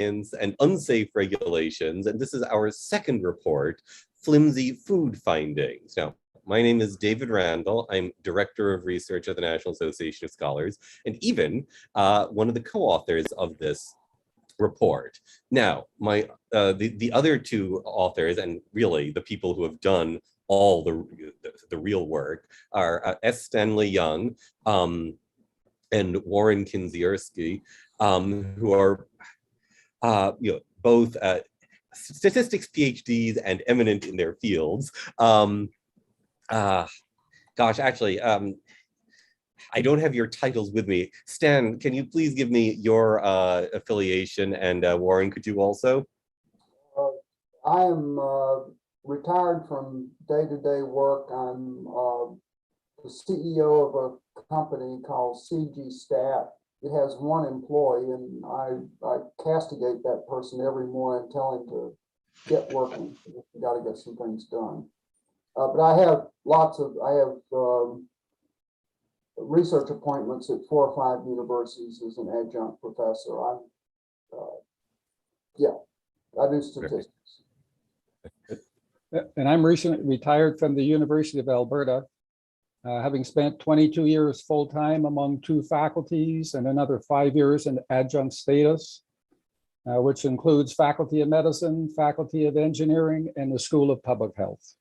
and unsafe regulations, and this is our second report, Flimsy Food Findings. Now, my name is David Randall. I'm Director of Research at the National Association of Scholars, and even one of the co-authors of this report. Now, the other two authors, and really the people who have done all the real work, are S. Stanley Young and Warren Kindzierski, who are both statistics PhDs and eminent in their fields. Actually, I don't have your titles with me. Stan, can you please give me your affiliation? And Warren, could you also? I am retired from day-to-day work. I'm the CEO of a company called CGStat. It has one employee, and I castigate that person every morning, tell him to get working. You got to get some things done. But I have research appointments at 4 or 5 universities as an adjunct professor. I do statistics. And I'm recently retired from the University of Alberta, having spent 22 years full-time among 2 faculties and another 5 years in adjunct status, which includes Faculty of Medicine, Faculty of Engineering, and the School of Public Health.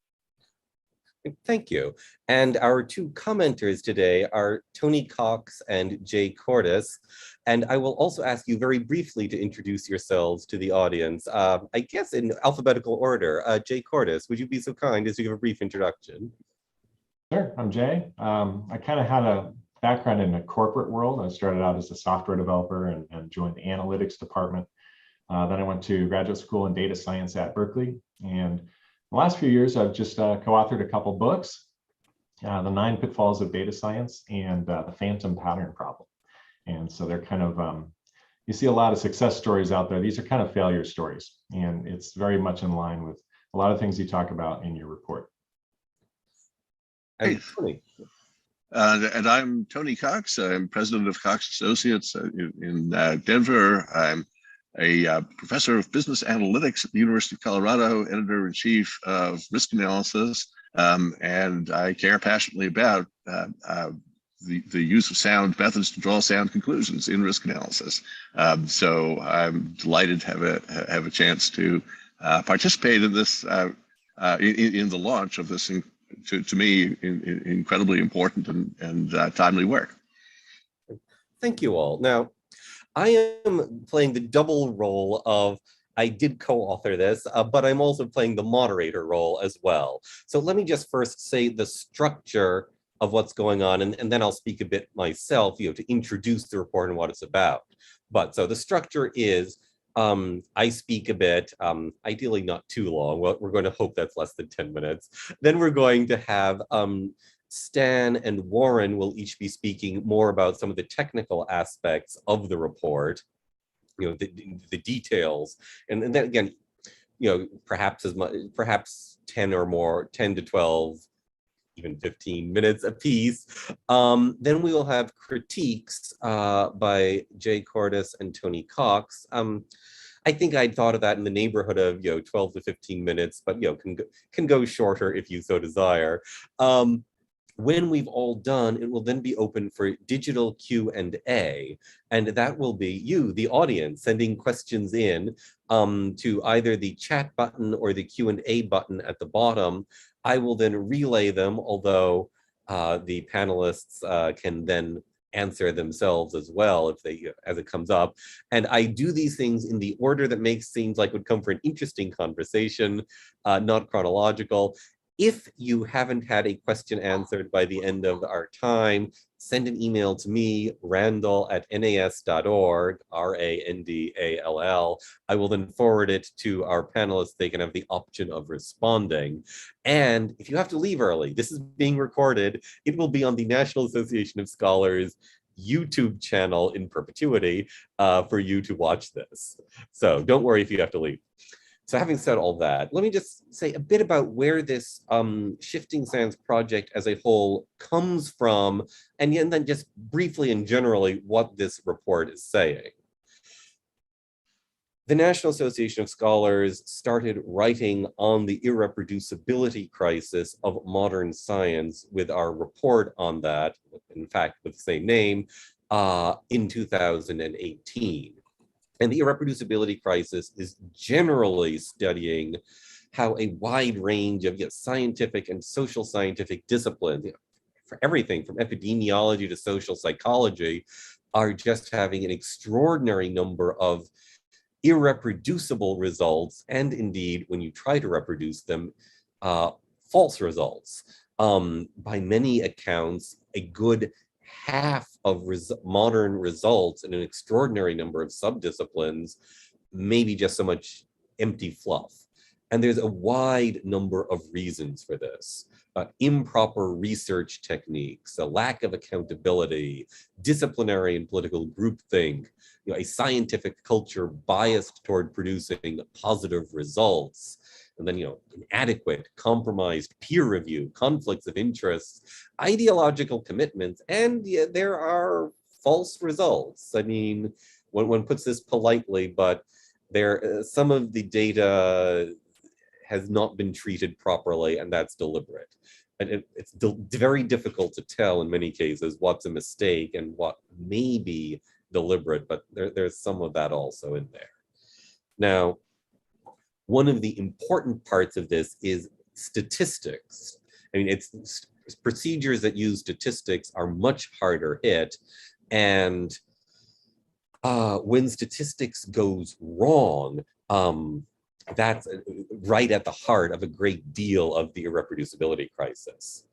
Thank you. And our 2 commenters today are Tony Cox and Jay Cordes. And I will also ask you very briefly to introduce yourselves to the audience, I guess in alphabetical order. Jay Cordes, would you be so kind as to give a brief introduction? Sure, I'm Jay. I kind of had a background in the corporate world. I started out as a software developer and joined the analytics department. Then I went to graduate school in data science at Berkeley. And the last few years, I've just co-authored a couple books, The 9 Pitfalls of Data Science and The Phantom Pattern Problem. And so they're kind of, you see a lot of success stories out there. These are kind of failure stories. And it's very much in line with a lot of things you talk about in your report. And Tony. And I'm Tony Cox. I'm president of Cox Associates in Denver. I'm a professor of business analytics at the University of Colorado, editor-in-chief of risk analysis, and I care passionately about the use of sound methods to draw sound conclusions in risk analysis. So I'm delighted to have a chance to participate in this in the launch of this, to me, incredibly important and timely work. Thank you all. Now, I am playing the double role of, I did co-author this, but I'm also playing the moderator role as well. So let me just first say the structure of what's going on, and then I'll speak a bit myself, to introduce the report and what it's about. But so the structure is, I speak a bit, ideally not too long. Well, we're going to hope that's less than 10 minutes. Then we're going to have Stan and Warren will each be speaking more about some of the technical aspects of the report, the details, and then again, perhaps 10 or more, 10 to 12, even 15 minutes apiece. Then we will have critiques by Jay Cordes and Tony Cox. I think I'd thought of that in the neighborhood of 12 to 15 minutes, but can go shorter if you so desire. When we've all done, it will then be open for digital Q&A, and that will be you, the audience, sending questions in to either the chat button or the Q&A button at the bottom. I will then relay them, although the panelists can then answer themselves as well as it comes up. And I do these things in the order that seems like would come for an interesting conversation, not chronological. If you haven't had a question answered by the end of our time, send an email to me, randall@nas.org, RANDALL. I will then forward it to our panelists. They can have the option of responding. And if you have to leave early, this is being recorded. It will be on the National Association of Scholars YouTube channel in perpetuity for you to watch this. So don't worry if you have to leave. So having said all that, let me just say a bit about where this Shifting Sands project as a whole comes from, and then just briefly and generally what this report is saying. the National Association of Scholars started writing on the irreproducibility crisis of modern science with our report on that, in fact, with the same name, in 2018. And the irreproducibility crisis is generally studying how a wide range of scientific and social scientific disciplines, for everything from epidemiology to social psychology, are just having an extraordinary number of irreproducible results, and indeed, when you try to reproduce them, false results. By many accounts, a good half of modern results in an extraordinary number of subdisciplines may be just so much empty fluff. And there's a wide number of reasons for this. Improper research techniques, a lack of accountability, disciplinary and political groupthink, a scientific culture biased toward producing positive results, and then inadequate, compromised peer review, conflicts of interest, ideological commitments, and there are false results. I mean, one puts this politely, but some of the data has not been treated properly, and that's deliberate. And it's very difficult to tell in many cases what's a mistake and what may be deliberate, but there's some of that also in there. Now, one of the important parts of this is statistics. I mean, it's procedures that use statistics are much harder hit, and when statistics goes wrong, that's right at the heart of a great deal of the irreproducibility crisis.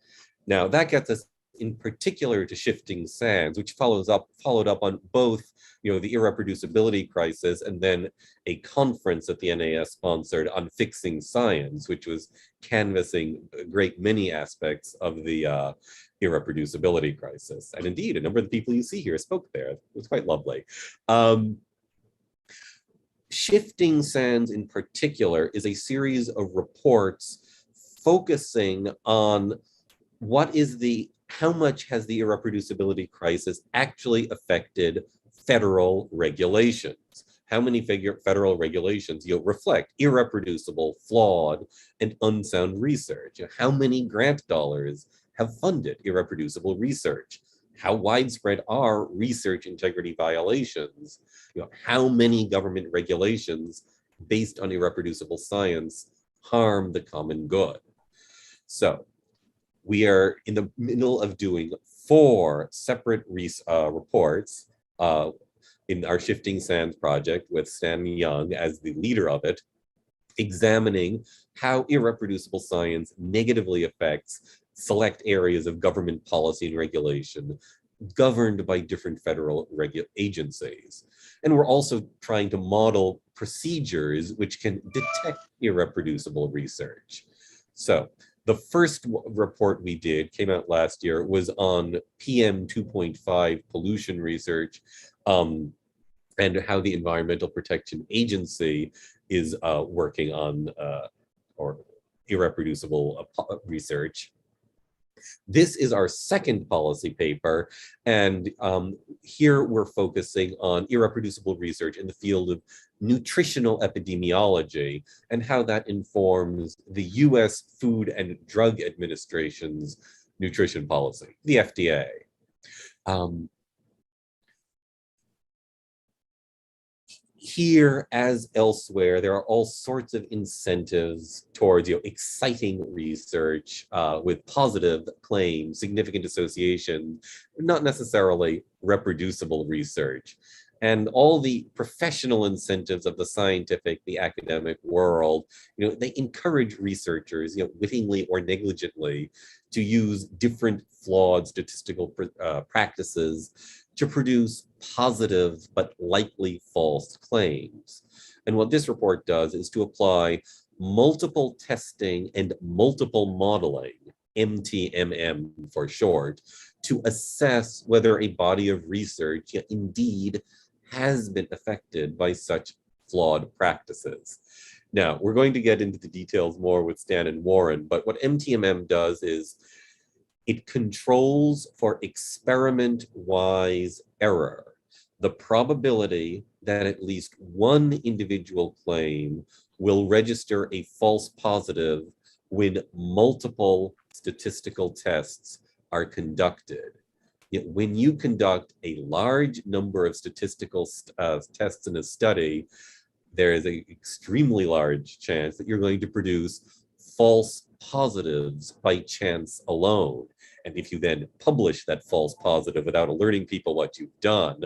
Now, that gets us in particular to shifting sands, which followed up on both the irreproducibility crisis and then a conference that the NAS sponsored on fixing science, which was canvassing a great many aspects of the irreproducibility crisis. And indeed, a number of the people you see here spoke there. It was quite lovely. Shifting Sands in particular is a series of reports focusing on how much has the irreproducibility crisis actually affected federal regulations? How many federal regulations reflect irreproducible, flawed, and unsound research? How many grant dollars have funded irreproducible research? How widespread are research integrity violations? How many government regulations based on irreproducible science harm the common good? So we are in the middle of doing 4 separate reports in our Shifting Sands project with Stanley Young as the leader of it, examining how irreproducible science negatively affects select areas of government policy and regulation governed by different federal agencies. And we're also trying to model procedures which can detect irreproducible research. So the first report we did, came out last year, was on PM 2.5 pollution research, and how the Environmental Protection Agency is working on or irreproducible research. This is our second policy paper, and here we're focusing on irreproducible research in the field of nutritional epidemiology and how that informs the US Food and Drug Administration's nutrition policy, the FDA. Here, as elsewhere, there are all sorts of incentives towards exciting research with positive claims, significant association, not necessarily reproducible research. And all the professional incentives of the scientific, the academic world, they encourage researchers, wittingly or negligently, to use different flawed statistical practices to produce positive but likely false claims. And what this report does is to apply multiple testing and multiple modeling, MTMM for short, to assess whether a body of research indeed has been affected by such flawed practices. Now, we're going to get into the details more with Stan and Warren, but what MTMM does is it controls for experiment-wise error the probability that at least one individual claim will register a false positive when multiple statistical tests are conducted. Yet when you conduct a large number of statistical tests in a study, there is an extremely large chance that you're going to produce false positives by chance alone. And if you then publish that false positive without alerting people what you've done,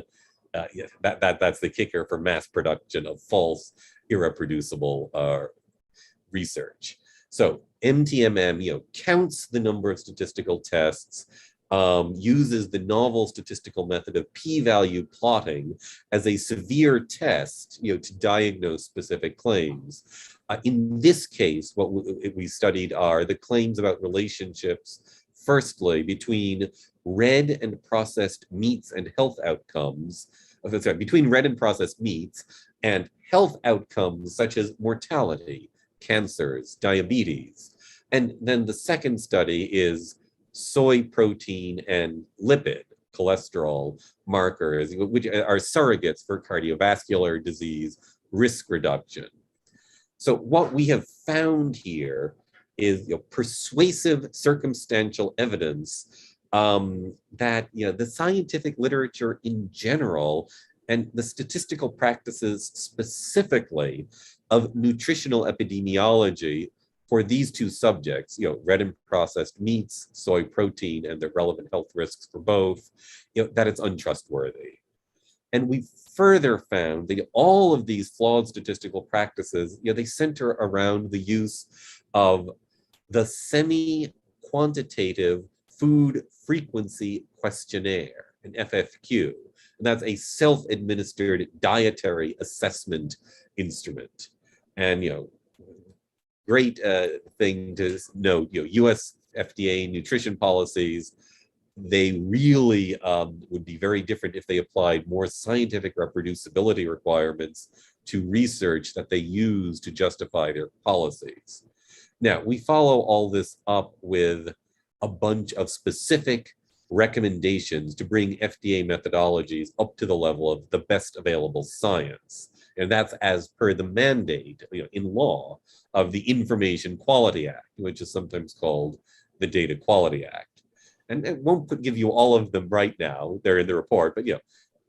that's the kicker for mass production of false, irreproducible research. So MTMM, counts the number of statistical tests, uses the novel statistical method of p-value plotting as a severe test, to diagnose specific claims. In this case, what we studied are the claims about relationships, firstly, between red and processed meats and health outcomes, between red and processed meats and health outcomes such as mortality, cancers, diabetes. And then the second study is soy protein and lipid, cholesterol markers, which are surrogates for cardiovascular disease risk reduction. So what we have found here is persuasive circumstantial evidence that the scientific literature in general and the statistical practices specifically of nutritional epidemiology for these two subjects, red and processed meats, soy protein, and the relevant health risks for both, that it's untrustworthy. And we further found that all of these flawed statistical practices, they center around the use of the semi-quantitative food frequency questionnaire, an FFQ. And that's a self-administered dietary assessment instrument. And, great thing to note, US FDA nutrition policies, they really would be very different if they applied more scientific reproducibility requirements to research that they use to justify their policies. Now, we follow all this up with a bunch of specific recommendations to bring FDA methodologies up to the level of the best available science. And that's as per the mandate, in law, of the Information Quality Act, which is sometimes called the Data Quality Act. And it won't give you all of them right now, they're in the report, but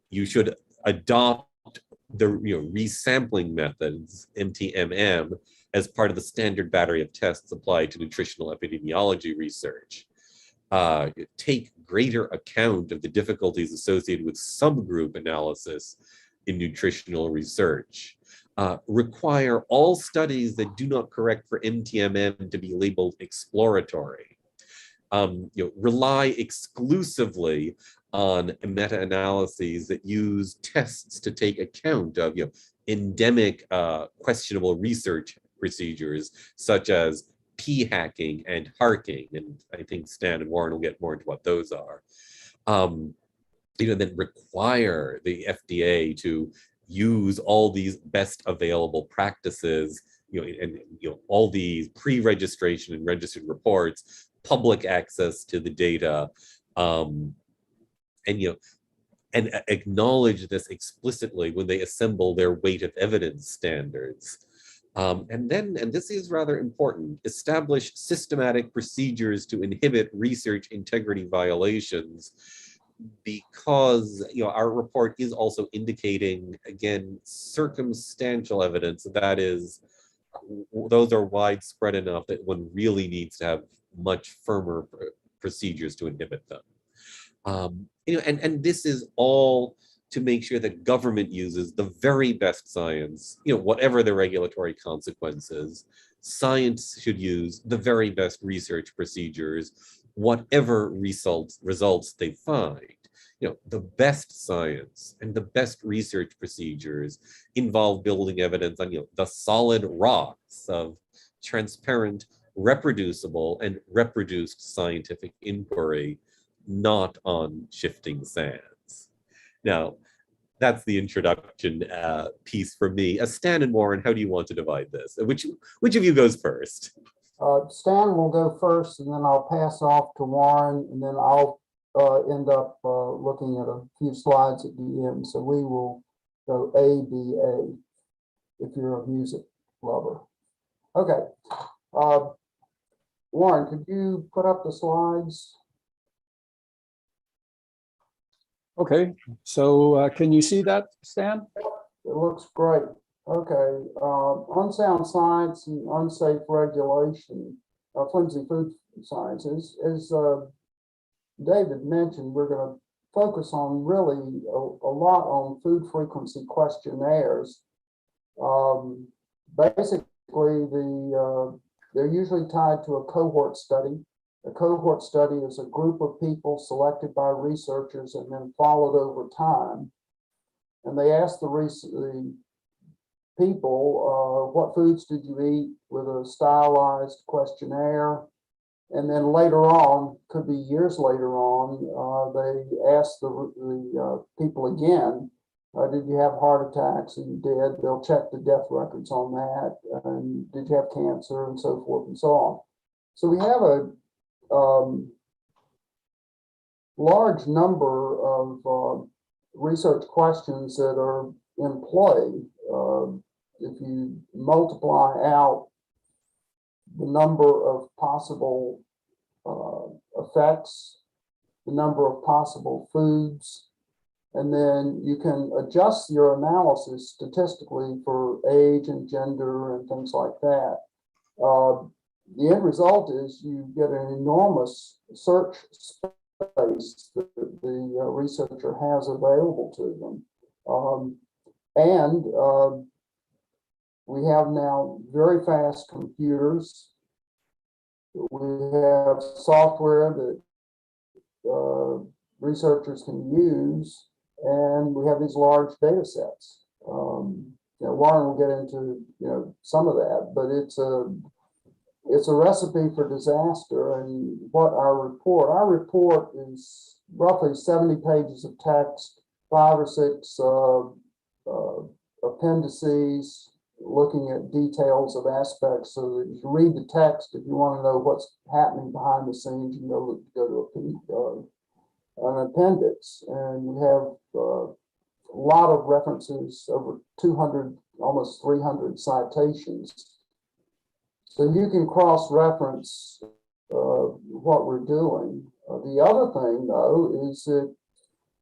you should adopt the resampling methods, MTMM, as part of the standard battery of tests applied to nutritional epidemiology research. Take greater account of the difficulties associated with subgroup analysis in nutritional research. Require all studies that do not correct for MTMM to be labeled exploratory. Rely exclusively on meta-analyses that use tests to take account of endemic questionable research procedures such as p-hacking and harking, and I think Stan and Warren will get more into what those are. Then require the FDA to use all these best available practices, and all these pre-registration and registered reports, public access to the data, and acknowledge this explicitly when they assemble their weight of evidence standards. And this is rather important, establish systematic procedures to inhibit research integrity violations, because our report is also indicating, again, circumstantial evidence, that is, those are widespread enough that one really needs to have much firmer procedures to inhibit them. And this is all to make sure that government uses the very best science, whatever the regulatory consequences. Science should use the very best research procedures, whatever results they find. The best science and the best research procedures involve building evidence on the solid rocks of transparent, reproducible, and reproduced scientific inquiry, not on shifting sands. Now, that's the introduction piece for me. Stan and Warren, how do you want to divide this? Which of you goes first? Stan will go first, and then I'll pass off to Warren, and then I'll end up looking at a few slides at the end. So we will So ABA, if you're a music lover. Okay. Warren, could you put up the slides? Okay, so can you see that, Stan? It looks great. Okay. Unsound science and unsafe regulation, flimsy food sciences. As David mentioned, we're going to focus on really a lot on food frequency questionnaires. Basically, they're usually tied to a cohort study. A cohort study is a group of people selected by researchers and then followed over time. And they ask the people, what foods did you eat, with a stylized questionnaire. And then later on, could be years later on, they ask the people again, did you have heart attacks? And you did. They'll check the death records on that. And did you have cancer, and so forth and so on. So we have a large number of research questions that are in play. If you multiply out the number of possible effects, the number of possible foods, and then you can adjust your analysis statistically for age and gender and things like that. The end result is you get an enormous search space that the researcher has available to them. We have now very fast computers. We have software that researchers can use, and we have these large data sets. Warren will get into some of that, but it's a recipe for disaster. And what our report is roughly 70 pages of text, 5 or 6 appendices, looking at details of aspects, so that you read the text. If you want to know what's happening behind the scenes, you go to an appendix. And we have a lot of references, over 200, almost 300 citations. So you can cross-reference what we're doing. The other thing, though, is that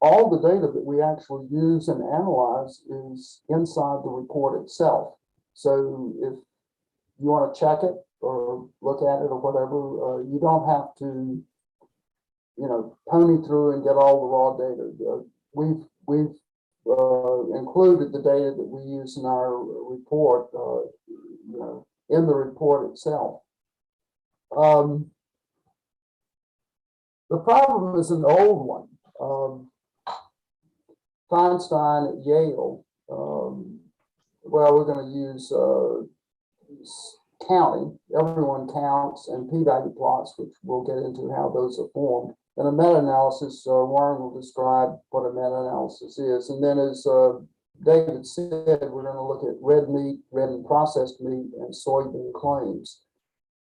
all the data that we actually use and analyze is inside the report itself. So if you want to check it or look at it or whatever, you don't have to, pony through and get all the raw data. We've included the data that we use in our report, in the report itself. The problem is an old one. Feinstein at Yale, we're going to use counting. Everyone counts, and p-value plots, which we'll get into how those are formed. And a meta-analysis, Warren will describe what a meta-analysis is. And then, as David said, we're going to look at red meat, red and processed meat, and soybean claims.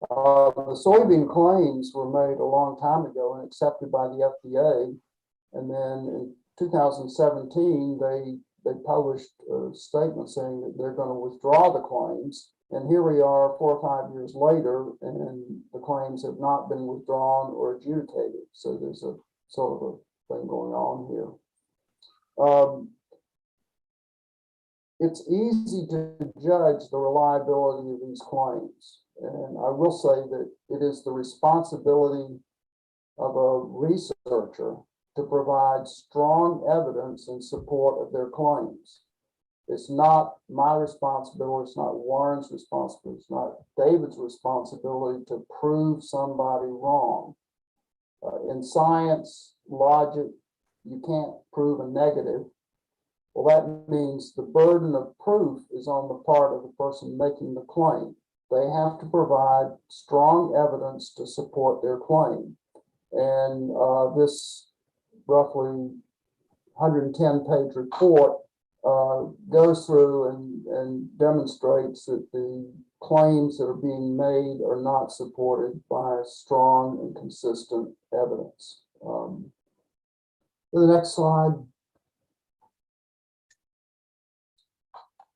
The soybean claims were made a long time ago and accepted by the FDA. And then in 2017, they published a statement saying that they're going to withdraw the claims. And here we are 4 or 5 years later, and the claims have not been withdrawn or adjudicated. So there's a sort of a thing going on here. It's easy to judge the reliability of these claims. And I will say that it is the responsibility of a researcher to provide strong evidence in support of their claims. It's not my responsibility, it's not Warren's responsibility, it's not David's responsibility to prove somebody wrong. In science, logic, you can't prove a negative. Well, that means the burden of proof is on the part of the person making the claim. They have to provide strong evidence to support their claim. And this roughly 110-page report goes through and demonstrates that the claims that are being made are not supported by strong and consistent evidence. The next slide.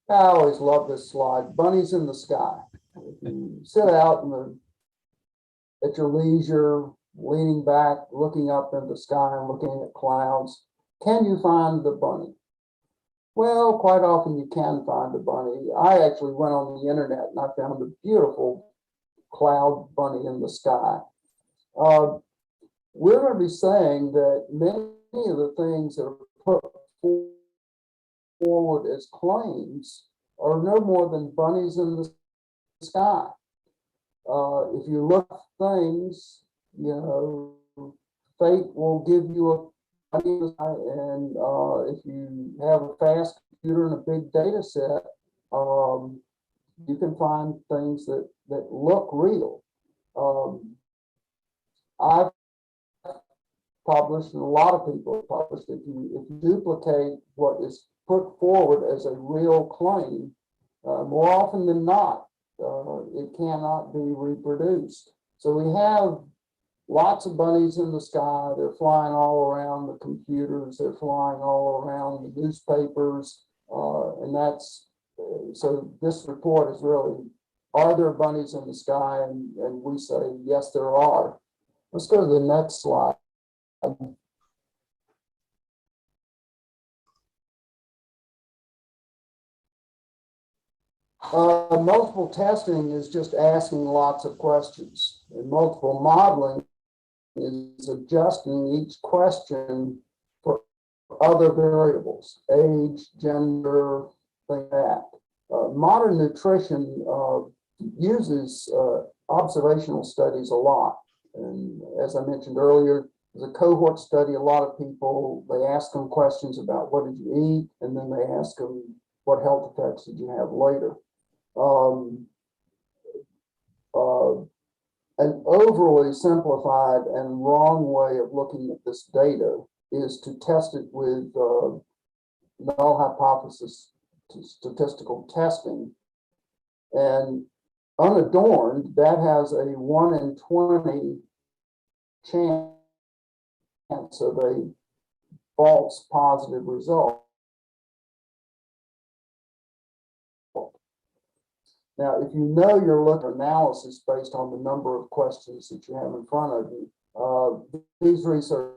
I always love this slide, bunnies in the sky. If you sit out at your leisure, leaning back, looking up in the sky and looking at clouds, can you find the bunny? Well, quite often you can find a bunny. I actually went on the internet and I found a beautiful cloud bunny in the sky. We're going to be saying that many of the things that are put forward as claims are no more than bunnies in the sky. If you look at things, you know, fate will give you a bunny in the sky, and if you have a fast computer and a big data set, you can find things that look real. I've published, and a lot of people have published, if you duplicate what is put forward as a real claim, more often than not, it cannot be reproduced. So we have lots of bunnies in the sky. They're flying all around the computers. They're flying all around the newspapers. And that's, so this report is really, are there bunnies in the sky? And we say, yes, there are. Let's go to the next slide. Multiple testing is just asking lots of questions, and multiple modeling is adjusting each question for other variables, age, gender, things like that. Modern nutrition uses observational studies a lot. And as I mentioned earlier, there's a cohort study, a lot of people, they ask them questions about what did you eat, and then they ask them what health effects did you have later. An overly simplified and wrong way of looking at this data is to test it with null hypothesis statistical testing. And unadorned, that has a 1 in 20 chance of a false positive result. Now, if you know you're looking at analysis based on the number of questions that you have in front of you, these researchers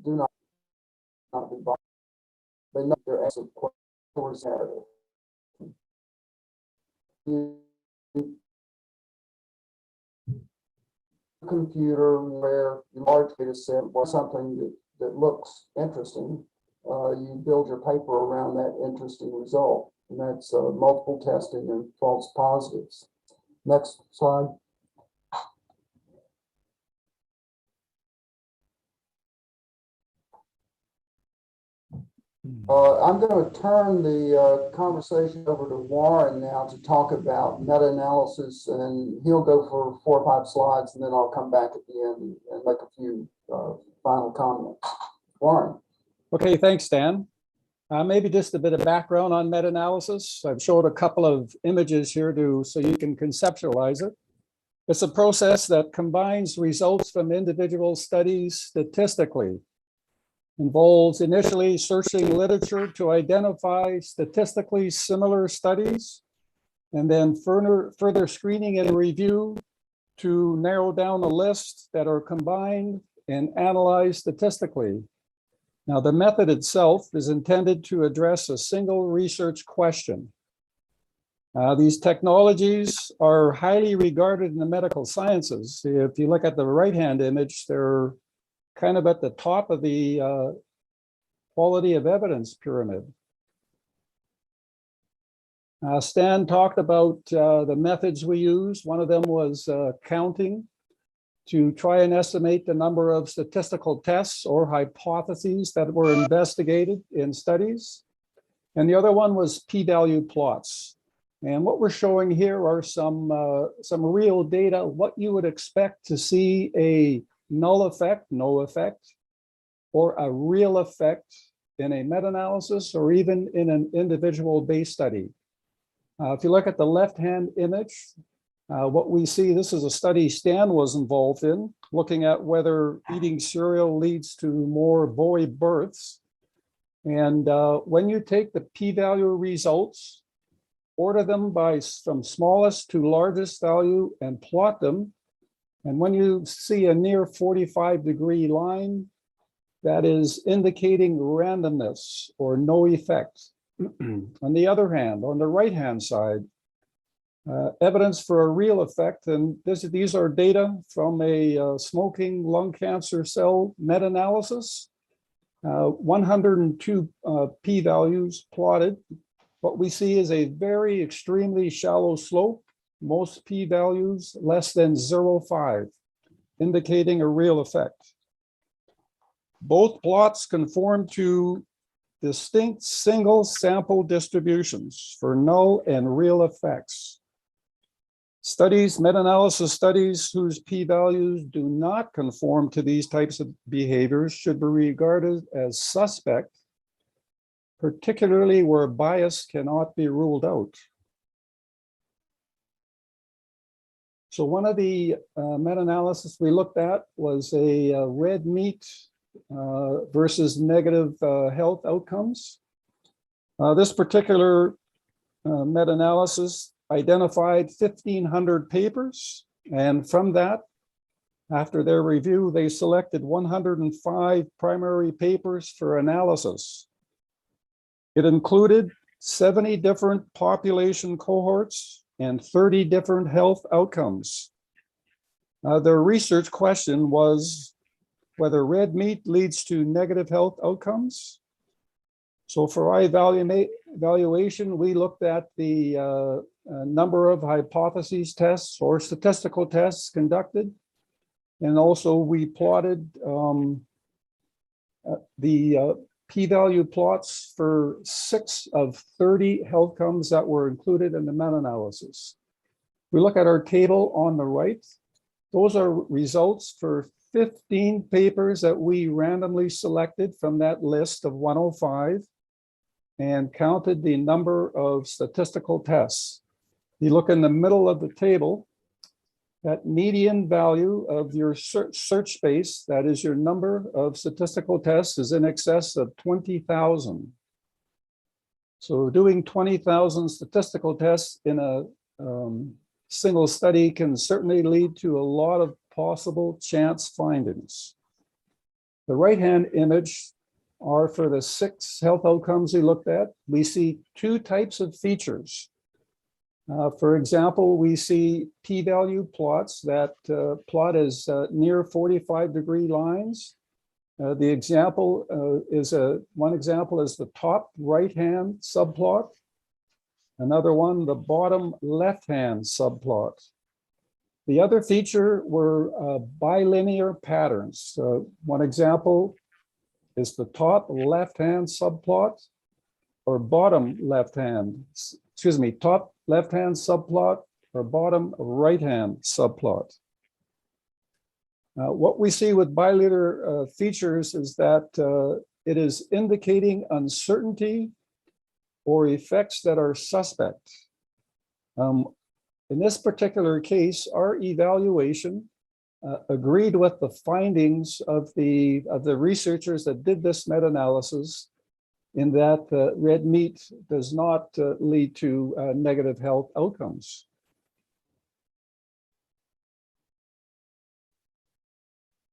do not be biased. They know their essence course narrative. Computer where large data set or something that looks interesting, you build your paper around that interesting result, and that's multiple testing and false positives. Next slide. I'm going to turn the conversation over to Warren now to talk about meta-analysis, and he'll go for 4 or 5 slides, and then I'll come back at the end and make a few final comments. Warren. Okay, thanks, Dan. Maybe just a bit of background on meta-analysis. I've showed a couple of images here so you can conceptualize it. It's a process that combines results from individual studies statistically. Involves initially searching literature to identify statistically similar studies, and then further screening and review to narrow down a list that are combined and analyzed statistically. Now, the method itself is intended to address a single research question. These technologies are highly regarded in the medical sciences. If you look at the right-hand image, they're kind of at the top of the quality of evidence pyramid. Stan talked about the methods we use. One of them was counting to try and estimate the number of statistical tests or hypotheses that were investigated in studies. And the other one was p-value plots. And what we're showing here are some real data, what you would expect to see a null effect, no effect, or a real effect, in a meta-analysis or even in an individual base study. If you look at the left-hand image, what we see, this is a study Stan was involved in, looking at whether eating cereal leads to more boy births. And when you take the p-value results, order them from smallest to largest value and plot them, and when you see a near 45-degree line, that is indicating randomness or no effect. On the other hand, on the right-hand side, evidence for a real effect, and these are data from a smoking lung cancer cell meta-analysis. 102 p-values plotted. What we see is a very extremely shallow slope, most p-values less than 0.5, indicating a real effect. Both plots conform to distinct single sample distributions for null and real effects. Studies, meta-analysis studies whose p-values do not conform to these types of behaviors should be regarded as suspect, particularly where bias cannot be ruled out. So one of the meta-analysis we looked at was a red meat versus negative health outcomes. This particular meta-analysis identified 1,500 papers, and from that, after their review, they selected 105 primary papers for analysis. It included 70 different population cohorts and 30 different health outcomes. Their research question was whether red meat leads to negative health outcomes. So for our evaluation, we looked at the number of hypotheses tests or statistical tests conducted. And also we plotted the p-value plots for 6 of 30 health outcomes that were included in the meta-analysis. We look at our table on the right. Those are results for 15 papers that we randomly selected from that list of 105 and counted the number of statistical tests. You look in the middle of the table, that median value of your search space, that is your number of statistical tests, is in excess of 20,000. So doing 20,000 statistical tests in a single study can certainly lead to a lot of possible chance findings. The right-hand image are for the 6 health outcomes we looked at. We see 2 types of features. For example, we see p-value plots that plot as near 45-degree lines. The example one example is the top right-hand subplot. Another one, the bottom left-hand subplot. The other feature were bilinear patterns. One example is the top left-hand subplot or bottom left-hand, top left-hand subplot or bottom right-hand subplot. What we see with bilinear features is that it is indicating uncertainty or effects that are suspect. In this particular case, our evaluation agreed with the findings of the researchers that did this meta-analysis, in that red meat does not lead to negative health outcomes.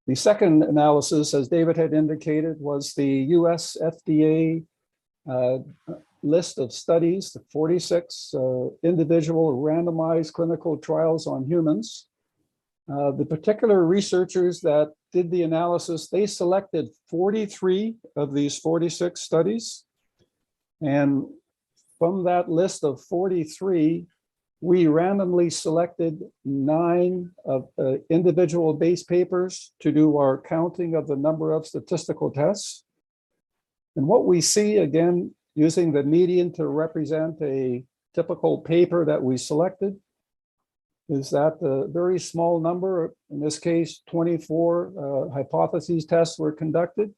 The second analysis, as David had indicated, was the US FDA list of studies, the 46 individual randomized clinical trials on humans. The particular researchers that did the analysis, they selected 43 of these 46 studies. And from that list of 43, we randomly selected 9 of individual base papers to do our counting of the number of statistical tests. And what we see, again, using the median to represent a typical paper that we selected, is that a very small number, in this case, 24 hypotheses tests were conducted.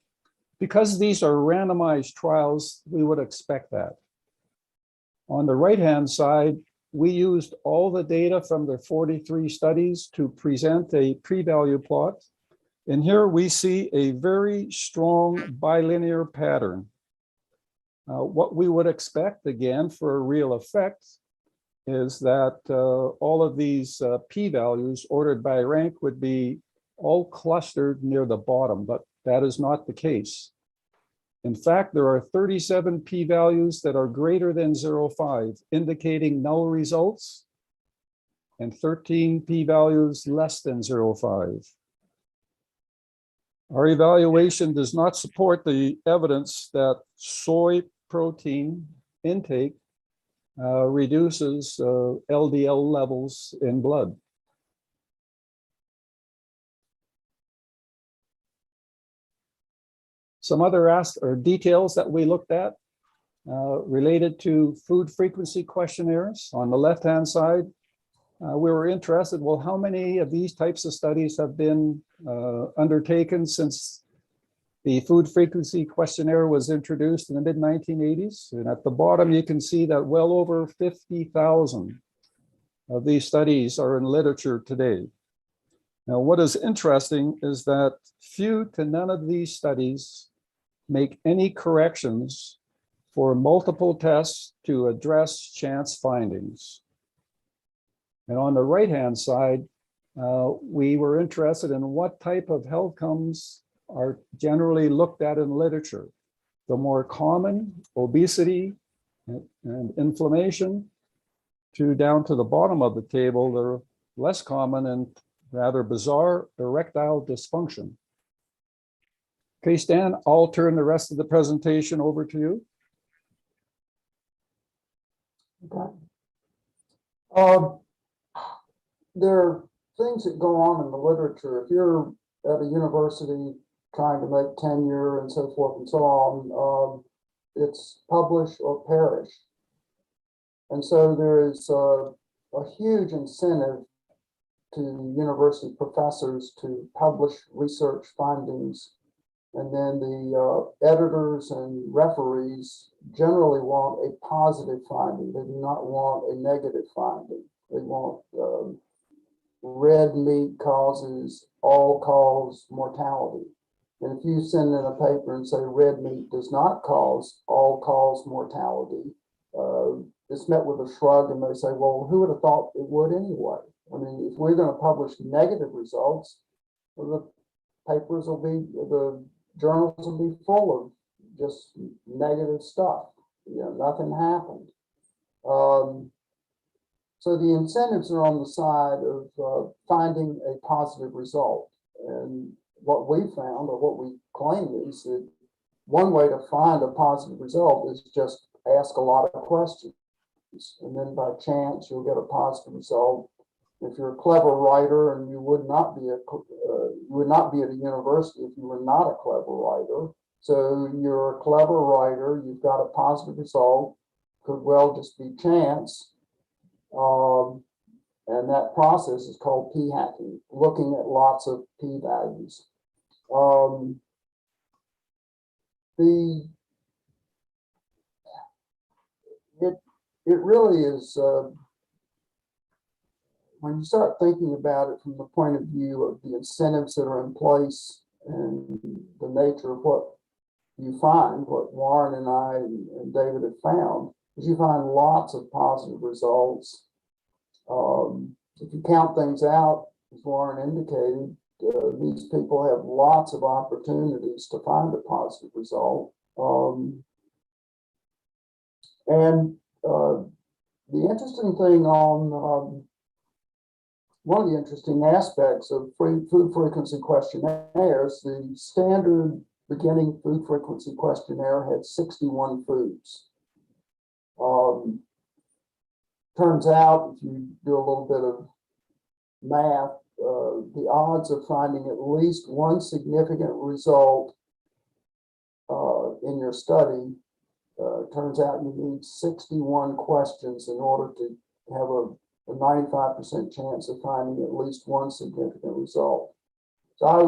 Because these are randomized trials, we would expect that. On the right-hand side, we used all the data from the 43 studies to present a p-value plot. And here we see a very strong bilinear pattern. What we would expect, again, for a real effect is that all of these p-values ordered by rank would be all clustered near the bottom, but that is not the case. In fact, there are 37 p-values that are greater than 0.5, indicating null results, and 13 p-values less than 0.5. Our evaluation does not support the evidence that soy protein intake reduces LDL levels in blood. Some other details that we looked at related to food frequency questionnaires. On the left-hand side, we were interested, well, how many of these types of studies have been undertaken since the food frequency questionnaire was introduced in the mid-1980s? And at the bottom, you can see that well over 50,000 of these studies are in literature today. Now, what is interesting is that few to none of these studies make any corrections for multiple tests to address chance findings. And on the right-hand side, we were interested in what type of health outcomes are generally looked at in literature. The more common, obesity and inflammation, to down to the bottom of the table, the less common and rather bizarre erectile dysfunction. Okay, Stan, I'll turn the rest of the presentation over to you. Okay. There are things that go on in the literature. If you're at a university trying to make tenure and so forth and so on, it's publish or perish. And so there is a huge incentive to university professors to publish research findings. And then the editors and referees generally want a positive finding. They do not want a negative finding. They want red meat causes all-cause mortality. And if you send in a paper and say red meat does not cause all-cause mortality, it's met with a shrug, and they say, well, who would have thought it would anyway? I mean, if we're going to publish negative results, well, the papers will be, the journals will be full of just negative stuff. You know, nothing happened. So the incentives are on the side of finding a positive result. And what we found, or what we claim, is that one way to find a positive result is just ask a lot of questions. And then by chance, you'll get a positive result. If you're a clever writer, and you would not be at a university if you were not a clever writer. So you're a clever writer, you've got a positive result, could well just be chance. And that process is called p-hacking, looking at lots of p-values. It really is, when you start thinking about it from the point of view of the incentives that are in place and the nature of what you find, what Warren and I and David have found, is you find lots of positive results. If you count things out, as Warren indicated, these people have lots of opportunities to find a positive result. The interesting thing on one of the interesting aspects of food frequency questionnaires, the standard beginning food frequency questionnaire had 61 foods. Turns out, if you do a little bit of math, the odds of finding at least one significant result in your study, turns out you need 61 questions in order to have a 95% chance of finding at least one significant result. So I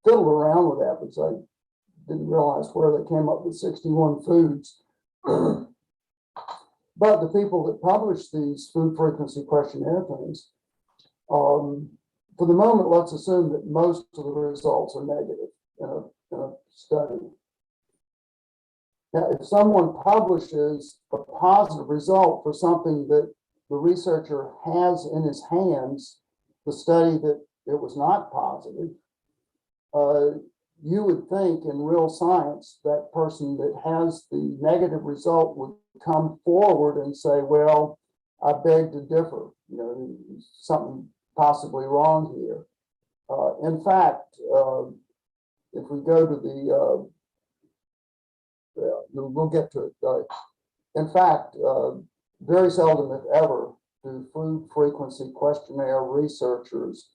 fiddled around with that because I didn't realize where they came up with 61 foods. But the people that publish these food frequency questionnaire things, for the moment, let's assume that most of the results are negative in a study. Now, if someone publishes a positive result for something that the researcher has in his hands, the study that it was not positive, you would think in real science that person that has the negative result would come forward and say, well, I beg to differ, you know, something possibly wrong here. In fact, if we go to the, we'll get to it. In fact, very seldom, if ever, do food frequency questionnaire researchers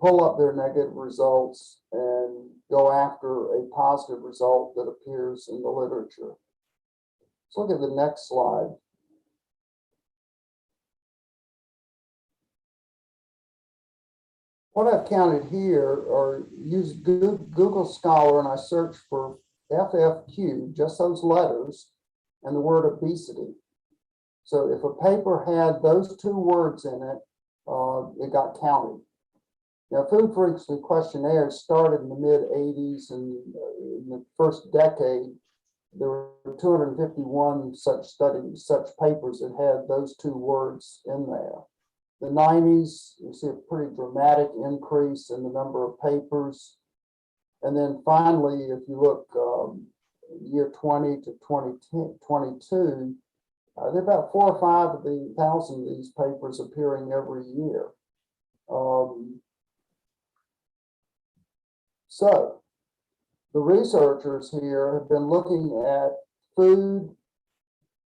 pull up their negative results and go after a positive result that appears in the literature. Let's look at the next slide. What I've counted here are use Google Scholar, and I searched for FFQ, just those letters, and the word obesity. So if a paper had those two words in it, it got counted. Now, food frequency questionnaires started in the mid-'80s, and in the first decade, there were 251 such studies, such papers that had those two words in there. The '90s, you see a pretty dramatic increase in the number of papers. And then finally, if you look year 20 to 2022, there are about 4 or 5 of thousand of these papers appearing every year. So the researchers here have been looking at food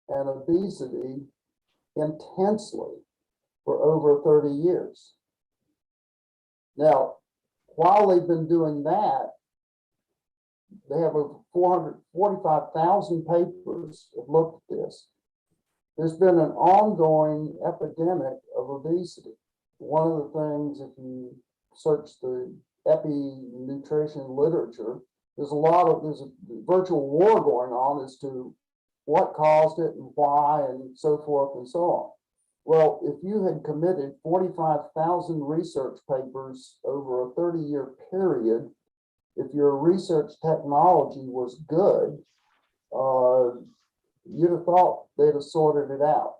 and obesity intensely for over 30 years. Now, while they've been doing that, they have over 445,000 papers that looked at this. There's been an ongoing epidemic of obesity. One of the things, if you search the nutrition literature, there's a virtual war going on as to what caused it and why and so forth and so on. Well, if you had committed 45,000 research papers over a 30-year period, if your research technology was good, you'd have thought they'd have sorted it out.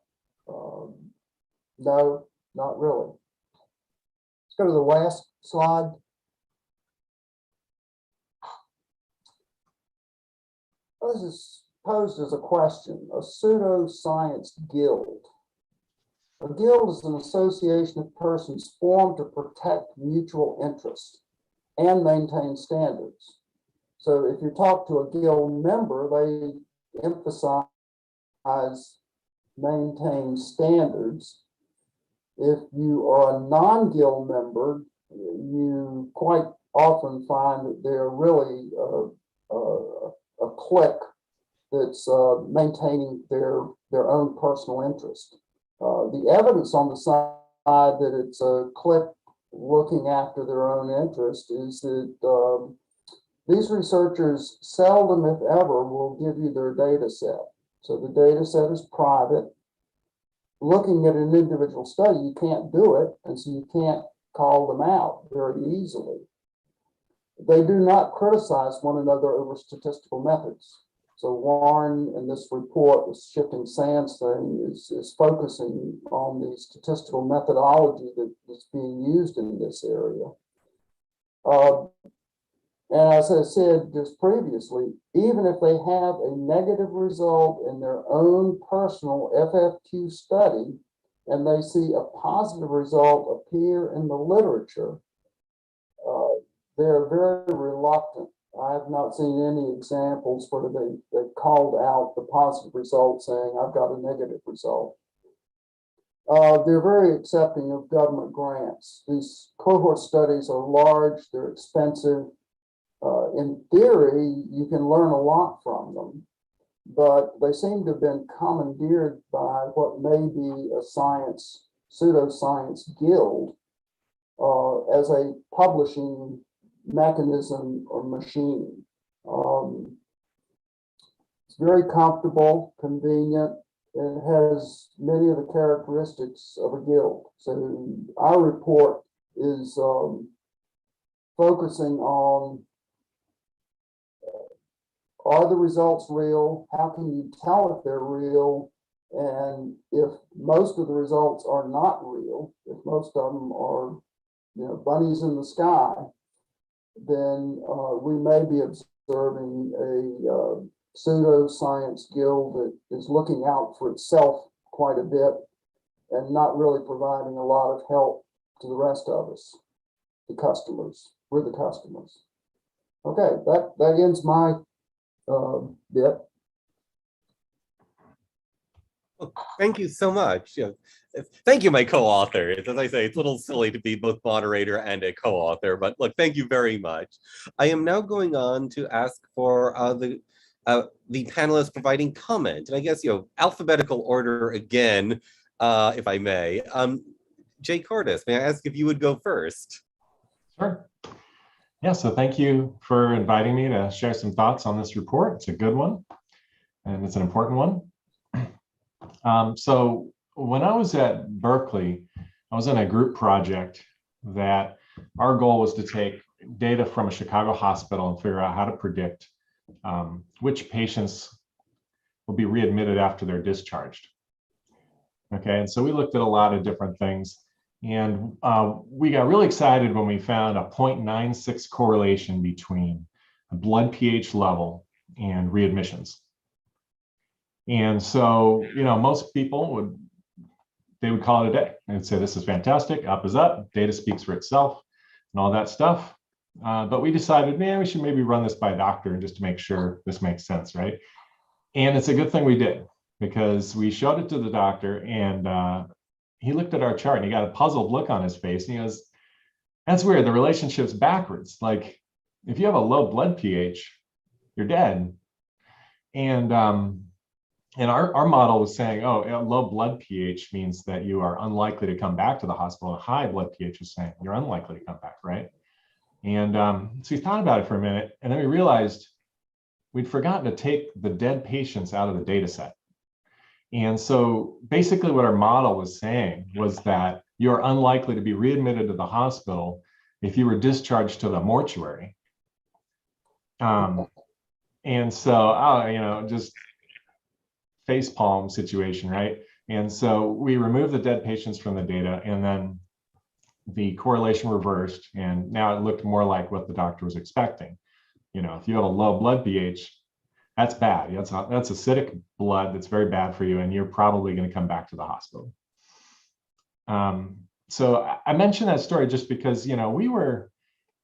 No, not really. Let's go to the last slide. This is posed as a question, a pseudoscience guild. A guild is an association of persons formed to protect mutual interests and maintain standards. So if you talk to a guild member, they emphasize maintain standards. If you are a non-guild member, you quite often find that they're really a clique that's maintaining their own personal interest. The evidence on the side that it's a clique looking after their own interest is that these researchers seldom, if ever, will give you their data set. So the data set is private. Looking at an individual study, you can't do it, and so you can't call them out very easily. They do not criticize one another over statistical methods. So Warren, in this report, the shifting sands thing, is focusing on the statistical methodology that's being used in this area. And as I said just previously, even if they have a negative result in their own personal FFQ study, and they see a positive result appear in the literature, they're very reluctant. I have not seen any examples where they called out the positive result saying, I've got a negative result. They're very accepting of government grants. These cohort studies are large, they're expensive. In theory, you can learn a lot from them, but they seem to have been commandeered by what may be a pseudoscience guild as a publishing mechanism or machine. It's very comfortable, convenient, and has many of the characteristics of a guild. So our report is focusing on, are the results real? How can you tell if they're real? And if most of the results are not real, if most of them are, bunnies in the sky, then we may be observing a pseudoscience guild that is looking out for itself quite a bit and not really providing a lot of help to the rest of us, the customers. We're the customers. Okay, that ends my bit. Well, thank you so much. Thank you, my co-author. As I say, it's a little silly to be both moderator and a co-author, but look, thank you very much. I am now going on to ask for the panelists providing comment, and I guess, alphabetical order again, if I may. Jay Cordes, may I ask if you would go first? Sure. Yeah, so thank you for inviting me to share some thoughts on this report. It's a good one, and it's an important one. So when I was at Berkeley, I was in a group project that our goal was to take data from a Chicago hospital and figure out how to predict which patients will be readmitted after they're discharged. Okay, and so we looked at a lot of different things, and we got really excited when we found a 0.96 correlation between a blood pH level and readmissions. And so, most people would call it a day. They'd say, this is fantastic, up is up, data speaks for itself, and all that stuff. But we decided, man, we should maybe run this by a doctor just to make sure this makes sense, right? And it's a good thing we did, because we showed it to the doctor, and he looked at our chart and he got a puzzled look on his face, and he goes, that's weird, the relationship's backwards. Like, if you have a low blood pH, you're dead. And our model was saying, oh, low blood pH means that you are unlikely to come back to the hospital. And high blood pH is saying you're unlikely to come back, right? And so we thought about it for a minute, and then we realized we'd forgotten to take the dead patients out of the data set. And so basically what our model was saying was that you're unlikely to be readmitted to the hospital if you were discharged to the mortuary. And so, just facepalm situation, right? And so we removed the dead patients from the data, and then the correlation reversed, and now it looked more like what the doctor was expecting. If you have a low blood pH, that's bad. That's acidic blood that's very bad for you, and you're probably going to come back to the hospital. So I mentioned that story just because, we were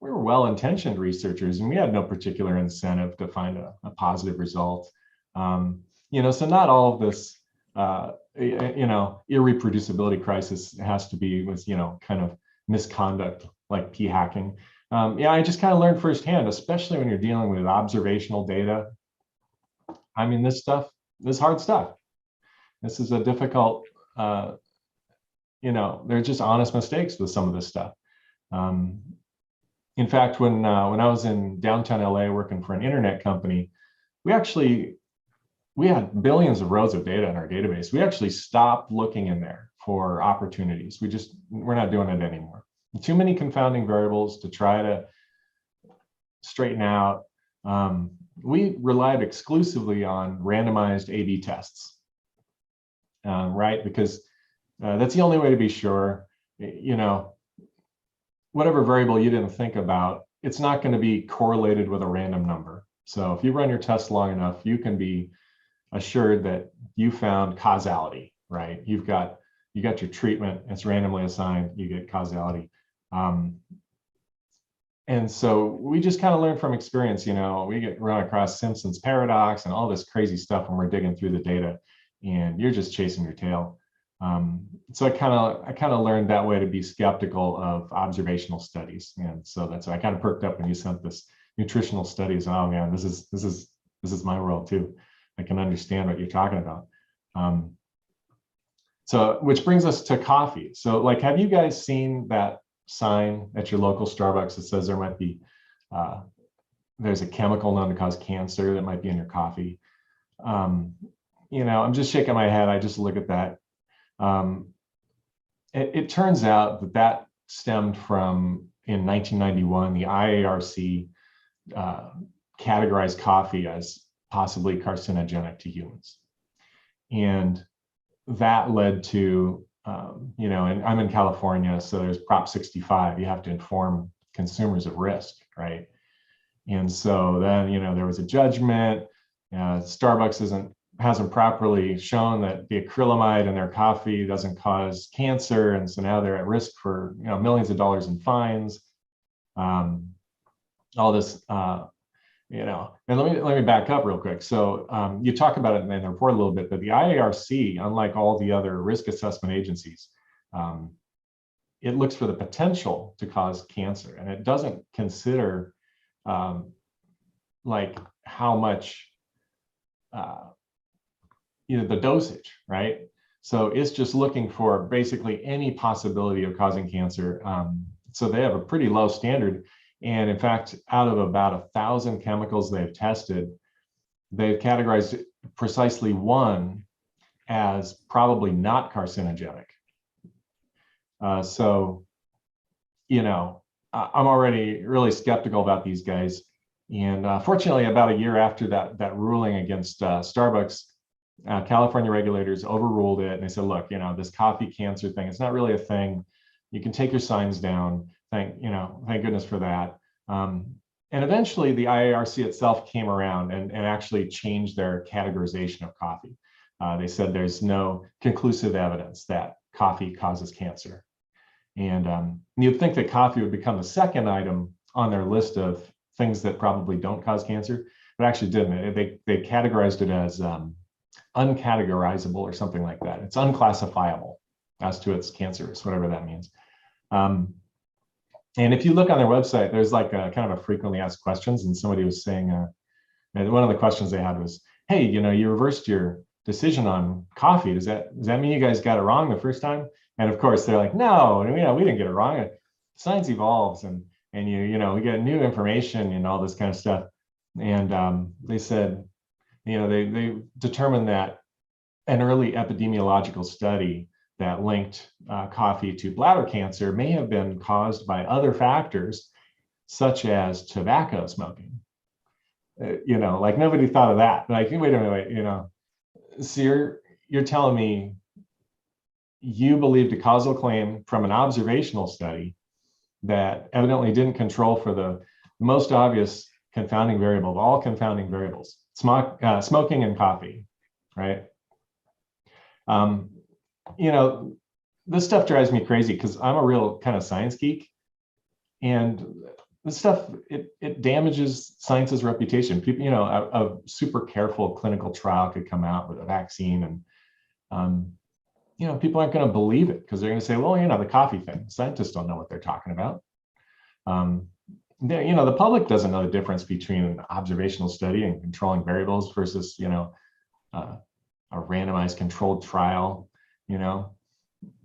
well-intentioned researchers, and we had no particular incentive to find a positive result. So not all of this, irreproducibility crisis has to be with, kind of misconduct like p-hacking. I just kind of learned firsthand, especially when you're dealing with observational data. I mean, this is hard stuff. This is a difficult, there's just honest mistakes with some of this stuff. In fact, when I was in downtown LA working for an internet company, we had billions of rows of data in our database. We actually stopped looking in there for opportunities. We're not doing it anymore. Too many confounding variables to try to straighten out. We relied exclusively on randomized A/B tests, right? Because that's the only way to be sure. Whatever variable you didn't think about, it's not going to be correlated with a random number. So if you run your test long enough, you can be assured that you found causality, right? You got your treatment, it's randomly assigned, you get causality. And so we just kind of learn from experience, we run across Simpson's paradox and all this crazy stuff when we're digging through the data, and you're just chasing your tail. So I kind of learned that way to be skeptical of observational studies. And so that's why I kind of perked up when you sent this nutritional studies. Oh man, this is my world too. I can understand what you're talking about. So which brings us to coffee. So have you guys seen that sign at your local Starbucks that says there might be there's a chemical known to cause cancer that might be in your coffee. I'm just shaking my head. I just look at that. It turns out that that stemmed from, in 1991, the IARC categorized coffee as possibly carcinogenic to humans. And that led to, and I'm in California, so there's Prop 65. You have to inform consumers of risk, right? And so then, there was a judgment. Starbucks hasn't properly shown that the acrylamide in their coffee doesn't cause cancer, and so now they're at risk for millions of dollars in fines. All this, and let me back up real quick. So you talk about it in the report a little bit, but the IARC, unlike all the other risk assessment agencies, it looks for the potential to cause cancer, and it doesn't consider like how much the dosage, right? So it's just looking for basically any possibility of causing cancer. So they have a pretty low standard. And in fact, out of about 1,000 chemicals they've tested, they've categorized precisely one as probably not carcinogenic. So I'm already really skeptical about these guys. And fortunately, about a year after that ruling against Starbucks, California regulators overruled it, and they said, look, this coffee cancer thing, it's not really a thing. You can take your signs down. Thank goodness for that. And eventually the IARC itself came around and actually changed their categorization of coffee. They said there's no conclusive evidence that coffee causes cancer. And you'd think that coffee would become the second item on their list of things that probably don't cause cancer, but actually didn't. They categorized it as uncategorizable or something like that. It's unclassifiable as to its cancerous, whatever that means. And if you look on their website, there's like a kind of a frequently asked questions, and somebody was saying, and one of the questions they had was, hey, you reversed your decision on coffee. Does that mean you guys got it wrong the first time? And of course they're like, no, we didn't get it wrong. Science evolves, and we get new information and all this kind of stuff. And they said, they determined that an early epidemiological study that linked coffee to bladder cancer may have been caused by other factors, such as tobacco smoking. Like nobody thought of that. Like, wait a minute, so you're telling me you believed a causal claim from an observational study that evidently didn't control for the most obvious confounding variable of all confounding variables, smoking and coffee, right? This stuff drives me crazy because I'm a real kind of science geek, and this stuff, it damages science's reputation. People, a super careful clinical trial could come out with a vaccine, and people aren't going to believe it because they're going to say, well, the coffee thing, scientists don't know what they're talking about. The public doesn't know the difference between an observational study and controlling variables versus, a randomized controlled trial. I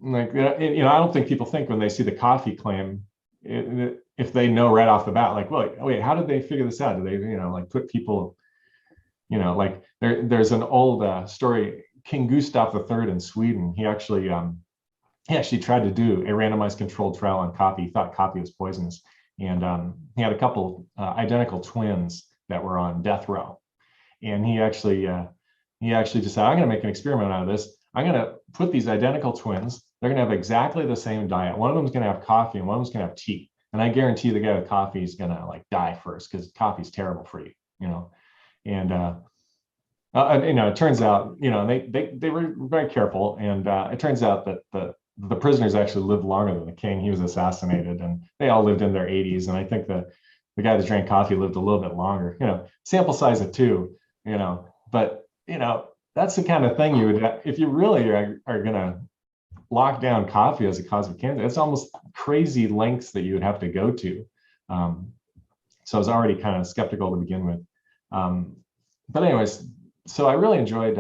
don't think people think when they see the coffee claim, if they know right off the bat, like, well, wait, how did they figure this out? Do they, put people, like there's an old story, King Gustav III in Sweden. He actually tried to do a randomized controlled trial on coffee. He thought coffee was poisonous, and he had a couple identical twins that were on death row, and he actually decided, I'm going to make an experiment out of this. I'm going to put these identical twins. They're going to have exactly the same diet. One of them is going to have coffee and one of them is going to have tea. And I guarantee the guy with coffee is going to die first because coffee's terrible for you, And it turns out, they were very careful, and it turns out that the prisoners actually lived longer than the king. He was assassinated, and they all lived in their 80s. And I think the guy that drank coffee lived a little bit longer. Sample size of 2. But that's the kind of thing you would, if you really are going to lock down coffee as a cause of cancer, it's almost crazy lengths that you would have to go to. So I was already kind of skeptical to begin with. But anyways, so I really enjoyed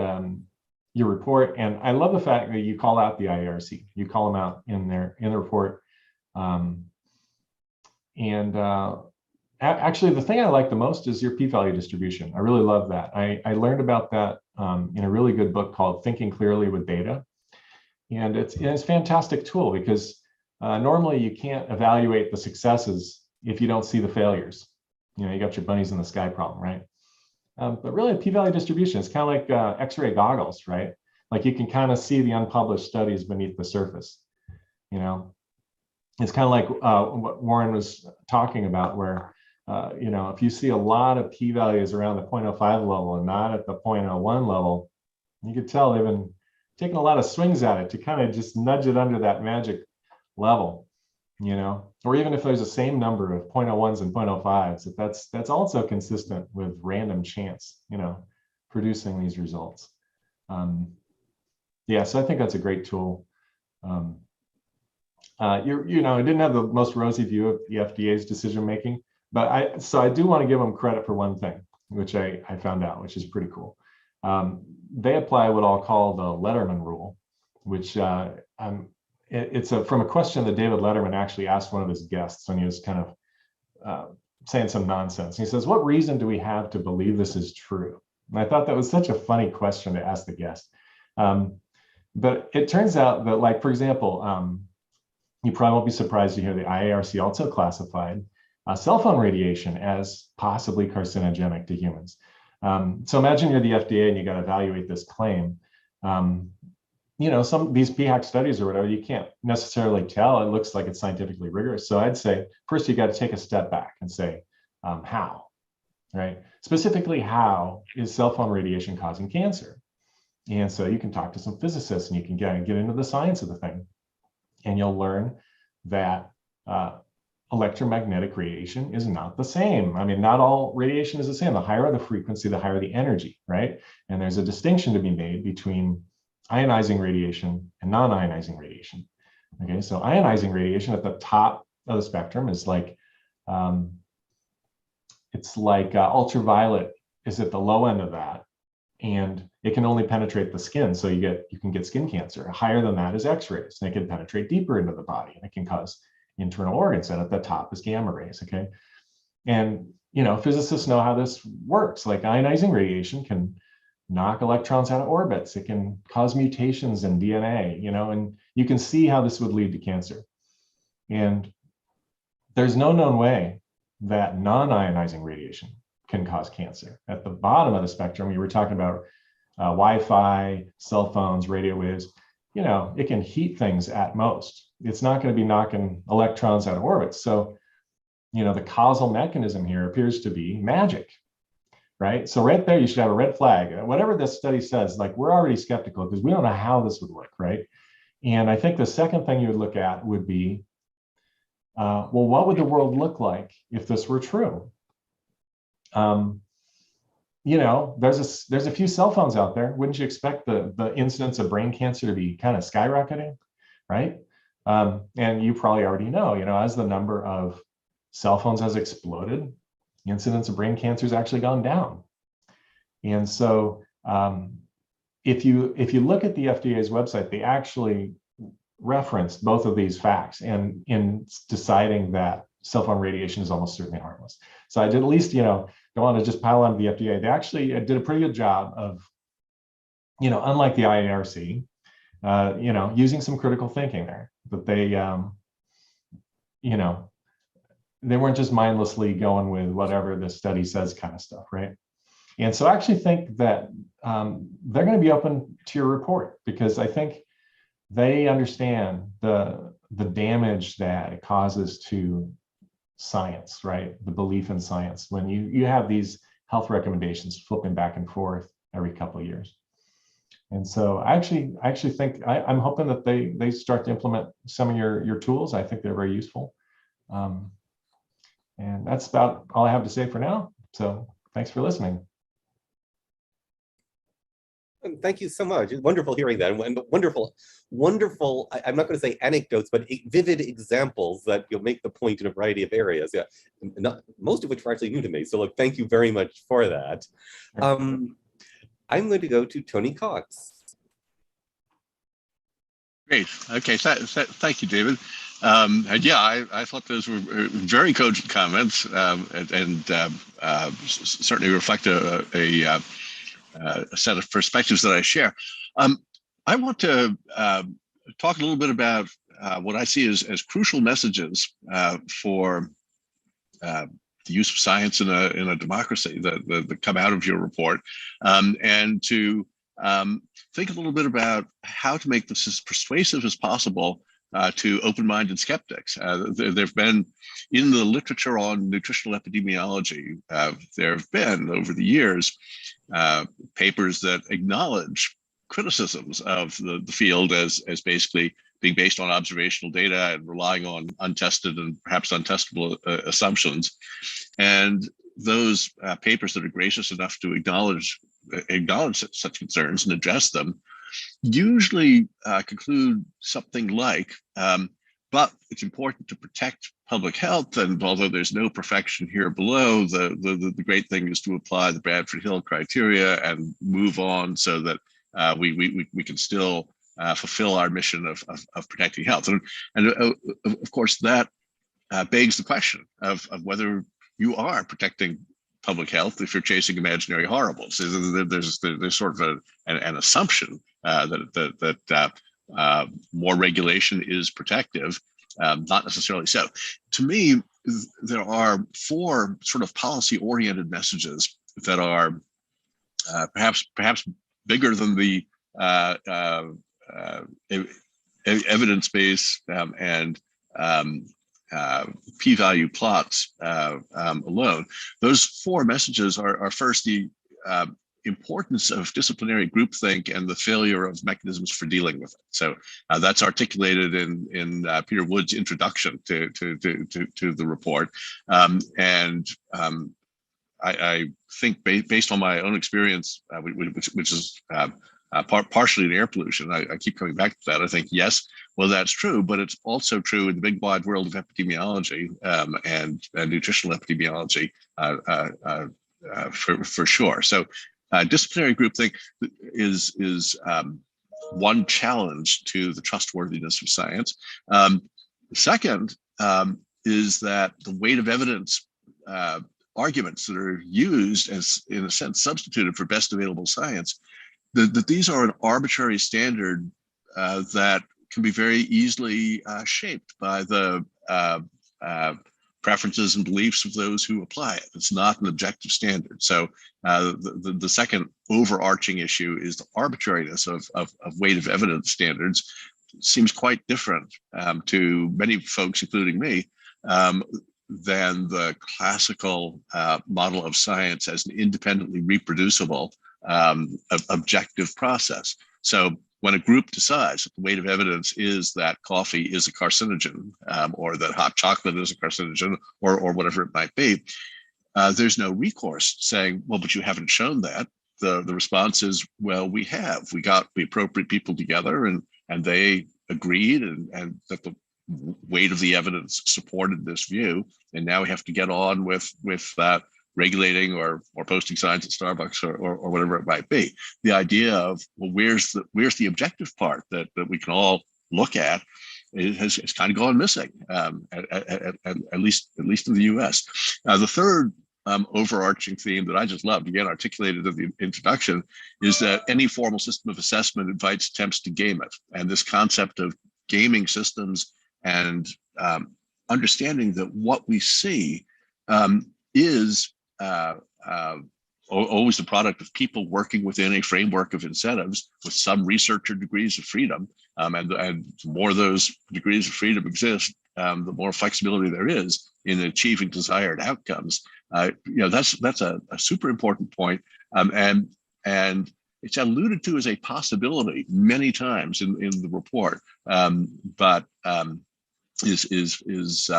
your report, and I love the fact that you call out the IARC. You call them out in the report, and actually, the thing I like the most is your p-value distribution. I really love that. I learned about that in a really good book called Thinking Clearly with Data. And it's a fantastic tool because normally you can't evaluate the successes if you don't see the failures. You know, you got your bunnies in the sky problem, right? But really, a p-value distribution is kind of like X-ray goggles, right? Like you can kind of see the unpublished studies beneath the surface. You know, it's kind of like what Warren was talking about, where you know, if you see a lot of p-values around the 0.05 level and not at the 0.01 level, you could tell they've been taking a lot of swings at it to kind of just nudge it under that magic level, you know, or even if there's the same number of 0.01s and 0.05s, that's also consistent with random chance, you know, producing these results. Yeah, so I think that's a great tool. You know, I didn't have the most rosy view of the FDA's decision making, but I do want to give them credit for one thing, which I found out, which is pretty cool. They apply what I'll call the Letterman Rule, which it's from a question that David Letterman actually asked one of his guests when he was kind of saying some nonsense. He says, "What reason do we have to believe this is true?" And I thought that was such a funny question to ask the guest. But it turns out that, like, for example, you probably won't be surprised to hear the IARC also classified cell phone radiation as possibly carcinogenic to humans. So imagine you're the FDA and you got to evaluate this claim. You know, some of these PHAC studies or whatever, you can't necessarily tell. It looks like it's scientifically rigorous. So I'd say first you got to take a step back and say, how, right? Specifically, how is cell phone radiation causing cancer? And so you can talk to some physicists and you can get into the science of the thing. And you'll learn that electromagnetic radiation is not the same. I mean, not all radiation is the same. The higher the frequency, the higher the energy, right? And there's a distinction to be made between ionizing radiation and non-ionizing radiation. Okay, so ionizing radiation at the top of the spectrum is like, it's like ultraviolet is at the low end of that, and it can only penetrate the skin, so you can get skin cancer. Higher than that is X-rays, and it can penetrate deeper into the body, and it can cause internal organs. And at the top is gamma rays. Okay, and you know, physicists know how this works. Like ionizing radiation can knock electrons out of orbits. It can cause mutations in DNA, you know, and you can see how this would lead to cancer. And there's no known way that non-ionizing radiation can cause cancer. At the bottom of the spectrum, you were talking about Wi-Fi, cell phones, radio waves, you know, it can heat things at most. It's not going to be knocking electrons out of orbits. So, you know, the causal mechanism here appears to be magic. Right? So right there, you should have a red flag. Whatever this study says, like, we're already skeptical because we don't know how this would work, right? And I think the second thing you would look at would be, well, what would the world look like if this were true? You know, there's a few cell phones out there. Wouldn't you expect the incidence of brain cancer to be kind of skyrocketing, right? And you probably already know, you know, as the number of cell phones has exploded, the incidence of brain cancer has actually gone down. And so if you look at the FDA's website, they actually referenced both of these facts and in deciding that cell phone radiation is almost certainly harmless. So I did at least, you know, don't want to just pile on the FDA. They actually did a pretty good job of, you know, unlike the IARC, you know, using some critical thinking there. But they, you know, they weren't just mindlessly going with whatever the study says kind of stuff, right? And so I actually think that they're going to be open to your report, because I think they understand the damage that it causes to science, right? The belief in science when you have these health recommendations flipping back and forth every couple of years. And so I actually think I'm hoping that they start to implement some of your tools. I think they're very useful. And that's about all I have to say for now. So thanks for listening. Thank you so much. It's wonderful hearing that, and wonderful, I'm not going to say anecdotes, but vivid examples that you'll make the point in a variety of areas. Yeah, most of which were actually new to me. So look, thank you very much for that. I'm going to go to Tony Cox. Great. Okay. Thank you, David. And yeah, I thought those were very cogent comments, and certainly reflect a set of perspectives that I share. I want to talk a little bit about what I see as crucial messages for the use of science in a democracy that come out of your report, and to think a little bit about how to make this as persuasive as possible to open-minded skeptics. There've been, in the literature on nutritional epidemiology, there have been over the years papers that acknowledge criticisms of the field as basically being based on observational data and relying on untested and perhaps untestable assumptions. And those papers that are gracious enough to acknowledge such concerns and address them usually conclude something like, but it's important to protect public health, and although there's no perfection here below, the great thing is to apply the Bradford Hill criteria and move on so that we can still fulfill our mission of protecting health. And of course, that begs the question of whether you are protecting public health if you're chasing imaginary horribles. There's sort of an assumption that more regulation is protective, not necessarily so. To me, there are four sort of policy-oriented messages that are perhaps bigger than the evidence base and p-value plots alone. Those four messages are first the importance of disciplinary groupthink and the failure of mechanisms for dealing with it. So that's articulated in Peter Wood's introduction to the report, and I think based on my own experience, which is partially in air pollution, I keep coming back to that. I think, yes, well, that's true, but it's also true in the big wide world of epidemiology and nutritional epidemiology for sure. So disciplinary groupthink is one challenge to the trustworthiness of science. Second is that the weight of evidence arguments that are used as, in a sense, substituted for best available science, that these are an arbitrary standard that can be very easily shaped by the preferences and beliefs of those who apply it. It's not an objective standard. So the second overarching issue is the arbitrariness of weight of evidence standards. It seems quite different to many folks, including me, than the classical model of science as an independently reproducible objective process. So when a group decides that the weight of evidence is that coffee is a carcinogen, or that hot chocolate is a carcinogen, or whatever it might be, there's no recourse saying, well, but you haven't shown that. The response is, well, we have. We got the appropriate people together and they agreed and that the weight of the evidence supported this view. And now we have to get on with regulating or posting signs at Starbucks or whatever it might be. The idea of, well, where's the objective part that we can all look at, it has kind of gone missing, at least in the US. The third overarching theme that I just loved, again articulated in the introduction, is that any formal system of assessment invites attempts to game it. And this concept of gaming systems and understanding that what we see is always the product of people working within a framework of incentives with some researcher degrees of freedom, and the more those degrees of freedom exist, the more flexibility there is in achieving desired outcomes. That's a super important point, and it's alluded to as a possibility many times in the report, but is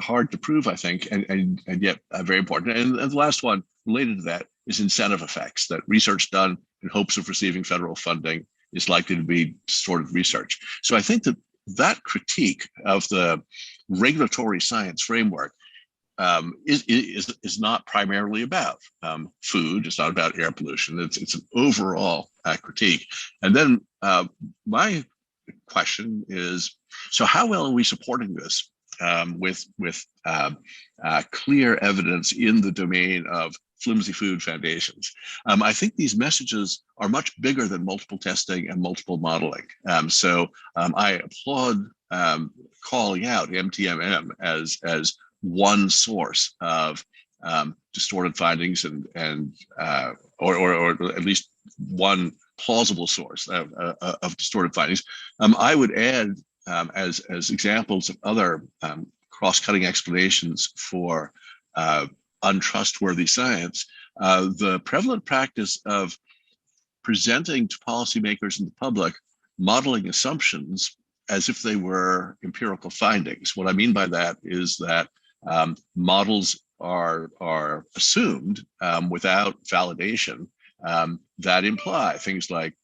hard to prove, I think, and yet very important. And the last one related to that is incentive effects, that research done in hopes of receiving federal funding is likely to be distorted research. So I think that critique of the regulatory science framework is not primarily about food. It's not about air pollution. It's an overall critique. And then my question is, so how well are we supporting this with clear evidence in the domain of flimsy food foundations? I think these messages are much bigger than multiple testing and multiple modeling. I applaud calling out MTMM as one source of distorted findings or at least one plausible source of distorted findings. I would add as examples of other cross-cutting explanations for untrustworthy science, the prevalent practice of presenting to policymakers and the public modeling assumptions as if they were empirical findings. What I mean by that is that models are assumed without validation that imply things like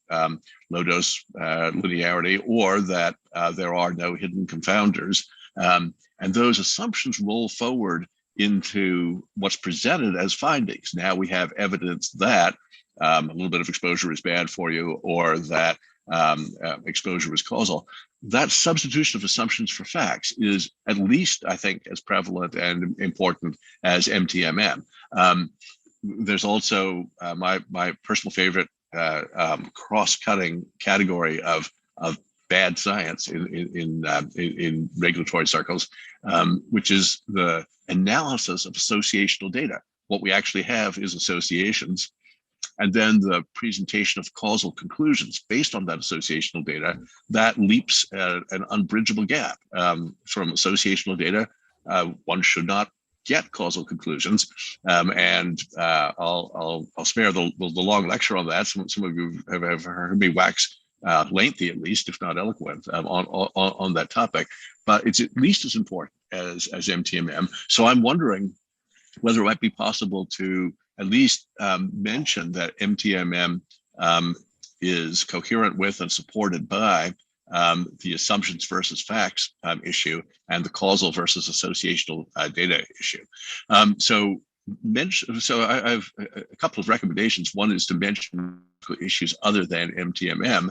low dose linearity, or that there are no hidden confounders. And those assumptions roll forward into what's presented as findings. Now we have evidence that a little bit of exposure is bad for you, or that exposure is causal. That substitution of assumptions for facts is at least, I think, as prevalent and important as MTMM. There's also my personal favorite cross-cutting category of bad science in regulatory circles, which is the analysis of associational data. What we actually have is associations, and then the presentation of causal conclusions based on that associational data that leaps an unbridgeable gap. From associational data, one should not get causal conclusions, and I'll spare the long lecture on that. Some of you have heard me wax lengthy, at least, if not eloquent, on that topic. But it's at least as important as MTMM. So I'm wondering whether it might be possible to at least mention that MTMM is coherent with and supported by the assumptions versus facts issue and the causal versus associational data issue. So I have a couple of recommendations. One is to mention issues other than MTMM,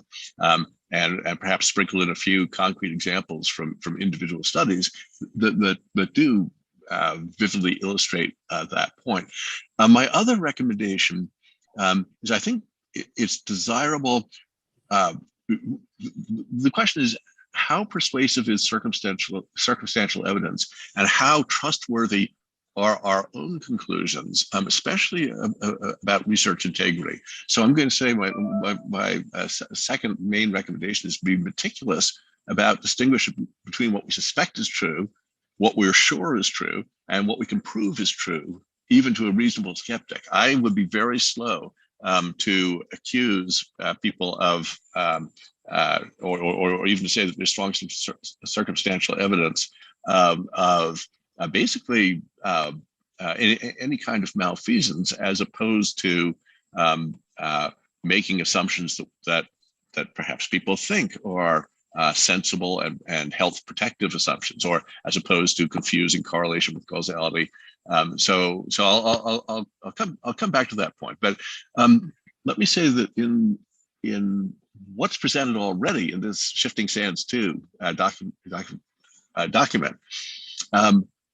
and perhaps sprinkle in a few concrete examples from individual studies that do vividly illustrate that point. My other recommendation is, I think it's desirable. The question is, how persuasive is circumstantial evidence, and how trustworthy are our own conclusions, especially about research integrity? So I'm going to say my second main recommendation is to be meticulous about distinguishing between what we suspect is true, what we're sure is true, and what we can prove is true, even to a reasonable skeptic. I would be very slow to accuse people of, or even to say that there's strong circumstantial evidence of basically any kind of malfeasance, as opposed to making assumptions that perhaps people think are sensible and health protective assumptions, or as opposed to confusing correlation with causality. So I'll come back to that point. But let me say that in what's presented already in this Shifting Sands 2 document,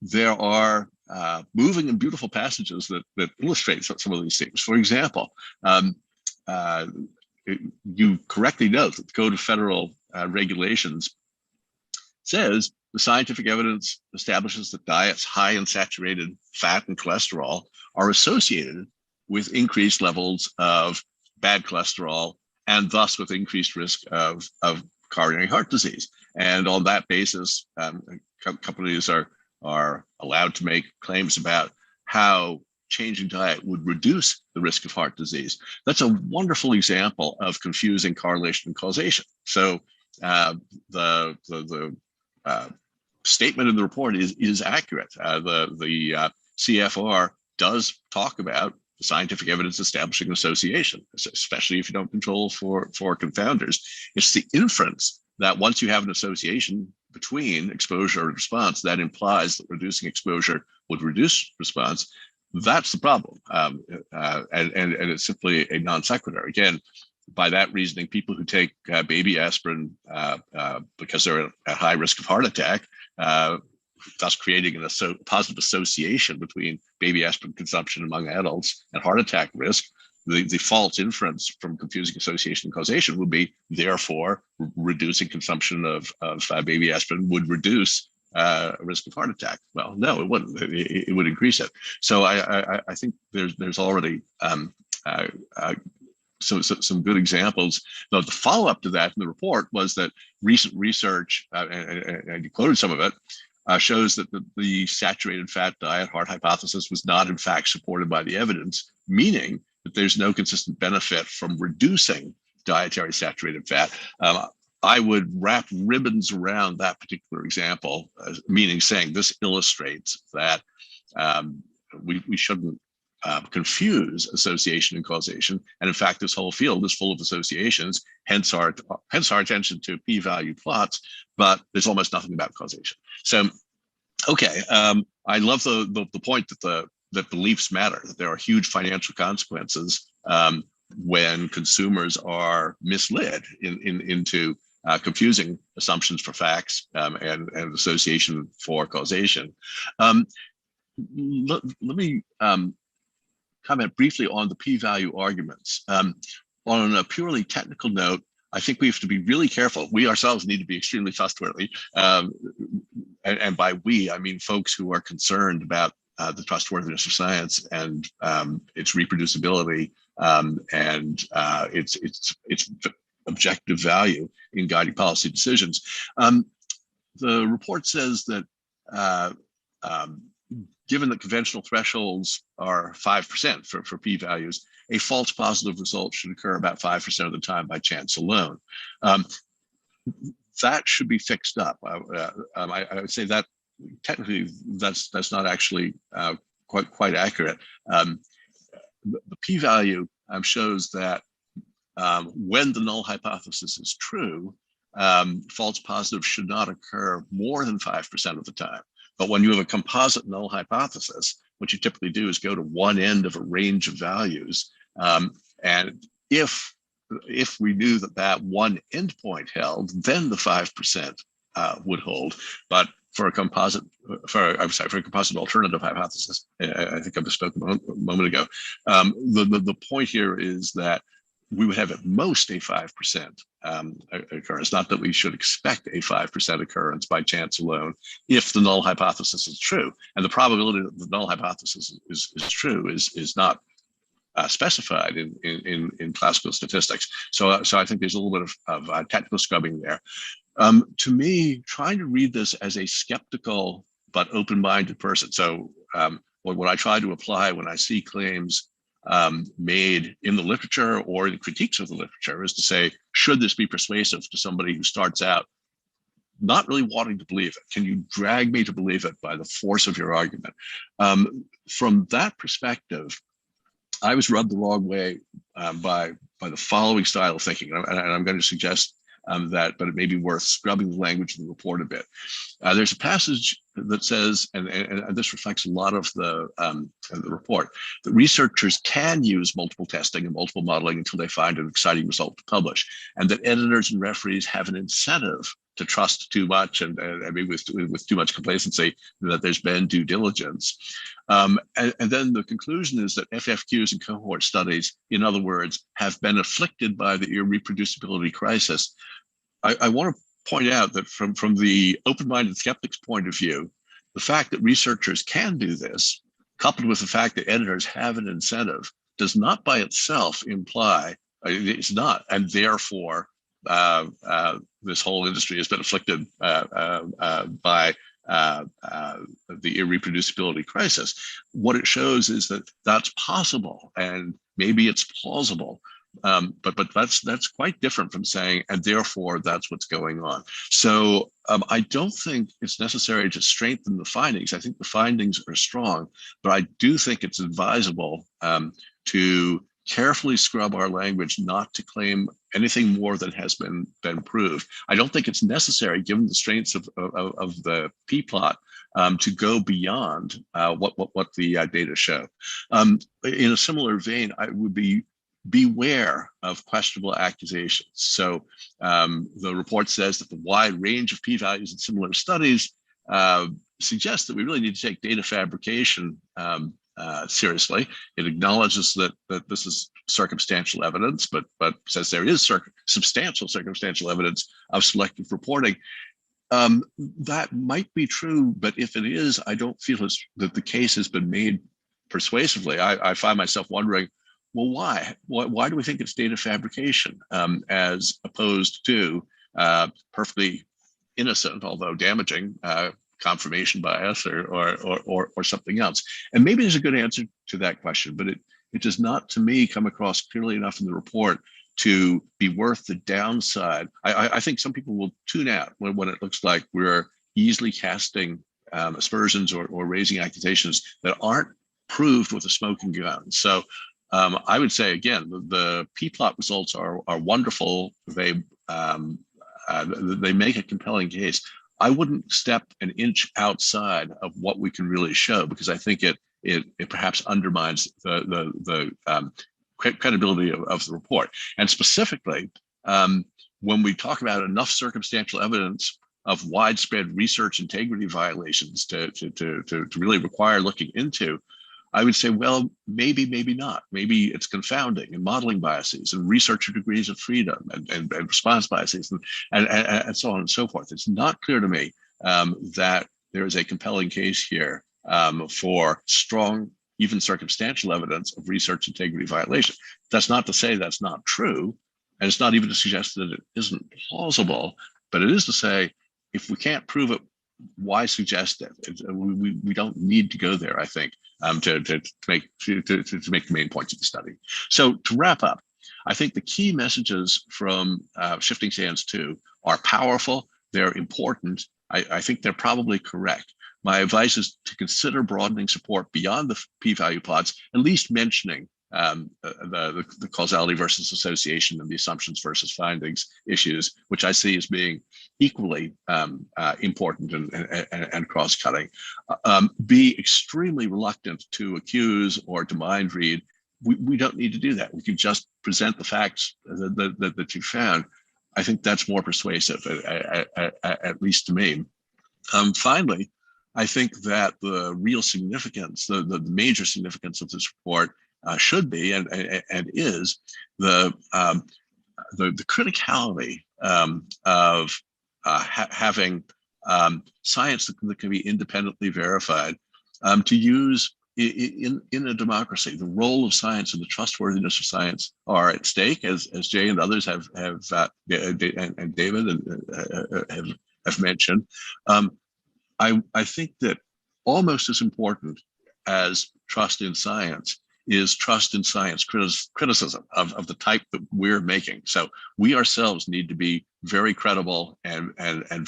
there are moving and beautiful passages that illustrate some of these things. For example, you correctly note that the Code of Federal Regulations says the scientific evidence establishes that diets high in saturated fat and cholesterol are associated with increased levels of bad cholesterol, and thus with increased risk of coronary heart disease. And on that basis, companies are allowed to make claims about how changing diet would reduce the risk of heart disease. That's a wonderful example of confusing correlation and causation. So the statement in the report is accurate. The CFR does talk about the scientific evidence establishing association, especially if you don't control for confounders. It's the inference that once you have an association between exposure and response, that implies that reducing exposure would reduce response. That's the problem, and it's simply a non sequitur. Again, by that reasoning, people who take baby aspirin because they're at high risk of heart attack, thus creating a positive association between baby aspirin consumption among adults and heart attack risk, the false inference from confusing association and causation would be, therefore, reducing consumption of baby aspirin would reduce risk of heart attack. Well, no, it wouldn't. It would increase it. So I think there's already some good examples. Now, the follow-up to that in the report was that recent research, and you quoted some of it, shows that the saturated fat diet hard hypothesis was not in fact supported by the evidence, meaning that there's no consistent benefit from reducing dietary saturated fat. I would wrap ribbons around that particular example, meaning saying this illustrates that we shouldn't confuse association and causation. And in fact, this whole field is full of associations, hence our attention to p-value plots, but there's almost nothing about causation. So, okay, I love the point that beliefs matter, that there are huge financial consequences when consumers are misled into confusing assumptions for facts and association for causation. Let me comment briefly on the p-value arguments. On a purely technical note, I think we have to be really careful. We ourselves need to be extremely trustworthy. And by we, I mean folks who are concerned about the trustworthiness of science and its reproducibility and its objective value in guiding policy decisions. The report says that given that conventional thresholds are 5% for p-values, a false positive result should occur about 5% of the time by chance alone. That should be fixed up. I would say that technically that's not actually quite accurate. The p-value shows that when the null hypothesis is true, false positives should not occur more than 5% of the time. But when you have a composite null hypothesis, what you typically do is go to one end of a range of values. And if we knew that one endpoint held, then the 5% would hold. But for a composite alternative hypothesis, I think I misspoke a moment ago. The point here is that we would have at most a 5% occurrence, not that we should expect a 5% occurrence by chance alone if the null hypothesis is true. And the probability that the null hypothesis is true is not specified in classical statistics. So I think there's a little bit of technical scrubbing there. To me, trying to read this as a skeptical but open-minded person. So what I try to apply when I see claims made in the literature or in critiques of the literature is to say, should this be persuasive to somebody who starts out not really wanting to believe it? Can you drag me to believe it by the force of your argument? From that perspective, I was rubbed the wrong way by the following style of thinking, and I'm going to suggest that, but it may be worth scrubbing the language of the report a bit. There's a passage that says, and this reflects a lot of the report, that researchers can use multiple testing and multiple modeling until they find an exciting result to publish, and that editors and referees have an incentive to trust too much and maybe with too much complacency, that there's been due diligence. And then the conclusion is that FFQs and cohort studies, in other words, have been afflicted by the irreproducibility crisis. I want to point out that from the open-minded skeptic's point of view, the fact that researchers can do this, coupled with the fact that editors have an incentive, does not by itself imply, it's not, and therefore this whole industry has been afflicted by the irreproducibility crisis. What it shows is that that's possible and maybe it's plausible, but that's quite different from saying, and therefore that's what's going on. So I don't think it's necessary to strengthen the findings. I think the findings are strong, but I do think it's advisable to carefully scrub our language not to claim anything more than has been proved. I don't think it's necessary, given the strengths of the p-plot, to go beyond what the data show. In a similar vein, I would be beware of questionable accusations. So the report says that the wide range of p-values in similar studies suggests that we really need to take data fabrication seriously. It acknowledges that this is circumstantial evidence, but says there is substantial circumstantial evidence of selective reporting. That might be true, but if it is, I don't feel that the case has been made persuasively. I find myself wondering, well, why? Why do we think it's data fabrication as opposed to perfectly innocent, although damaging, confirmation bias or something else? And maybe there's a good answer to that question, but it does not, to me, come across clearly enough in the report to be worth the downside. I think some people will tune out when it looks like we're easily casting aspersions or raising accusations that aren't proved with a smoking gun. So I would say, again, the p-plot results are wonderful. They make a compelling case. I wouldn't step an inch outside of what we can really show, because I think it perhaps undermines the credibility of the report. And specifically, when we talk about enough circumstantial evidence of widespread research integrity violations to really require looking into, I would say, well, maybe not. Maybe it's confounding and modeling biases and researcher degrees of freedom and response biases and so on and so forth. It's not clear to me that there is a compelling case here for strong, even circumstantial evidence of research integrity violation. That's not to say that's not true, and it's not even to suggest that it isn't plausible, but it is to say, if we can't prove it, why suggest it? We don't need to go there, I think, to make the main points of the study. So to wrap up, I think the key messages from Shifting Sands 2 are powerful, they're important, I think they're probably correct. My advice is to consider broadening support beyond the p-value plots, at least mentioning the causality versus association and the assumptions versus findings issues, which I see as being equally important and cross-cutting. Be extremely reluctant to accuse or to mind read. We don't need to do that. We can just present the facts that you found. I think that's more persuasive, at least to me. Finally, I think that the real significance, the major significance of this report should be and is the criticality of having science that can be independently verified to use in a democracy. The role of science and the trustworthiness of science are at stake, as Jay and others have and David have mentioned. I think that almost as important as trust in science is trust in science criticism of the type that we're making. So we ourselves need to be very credible and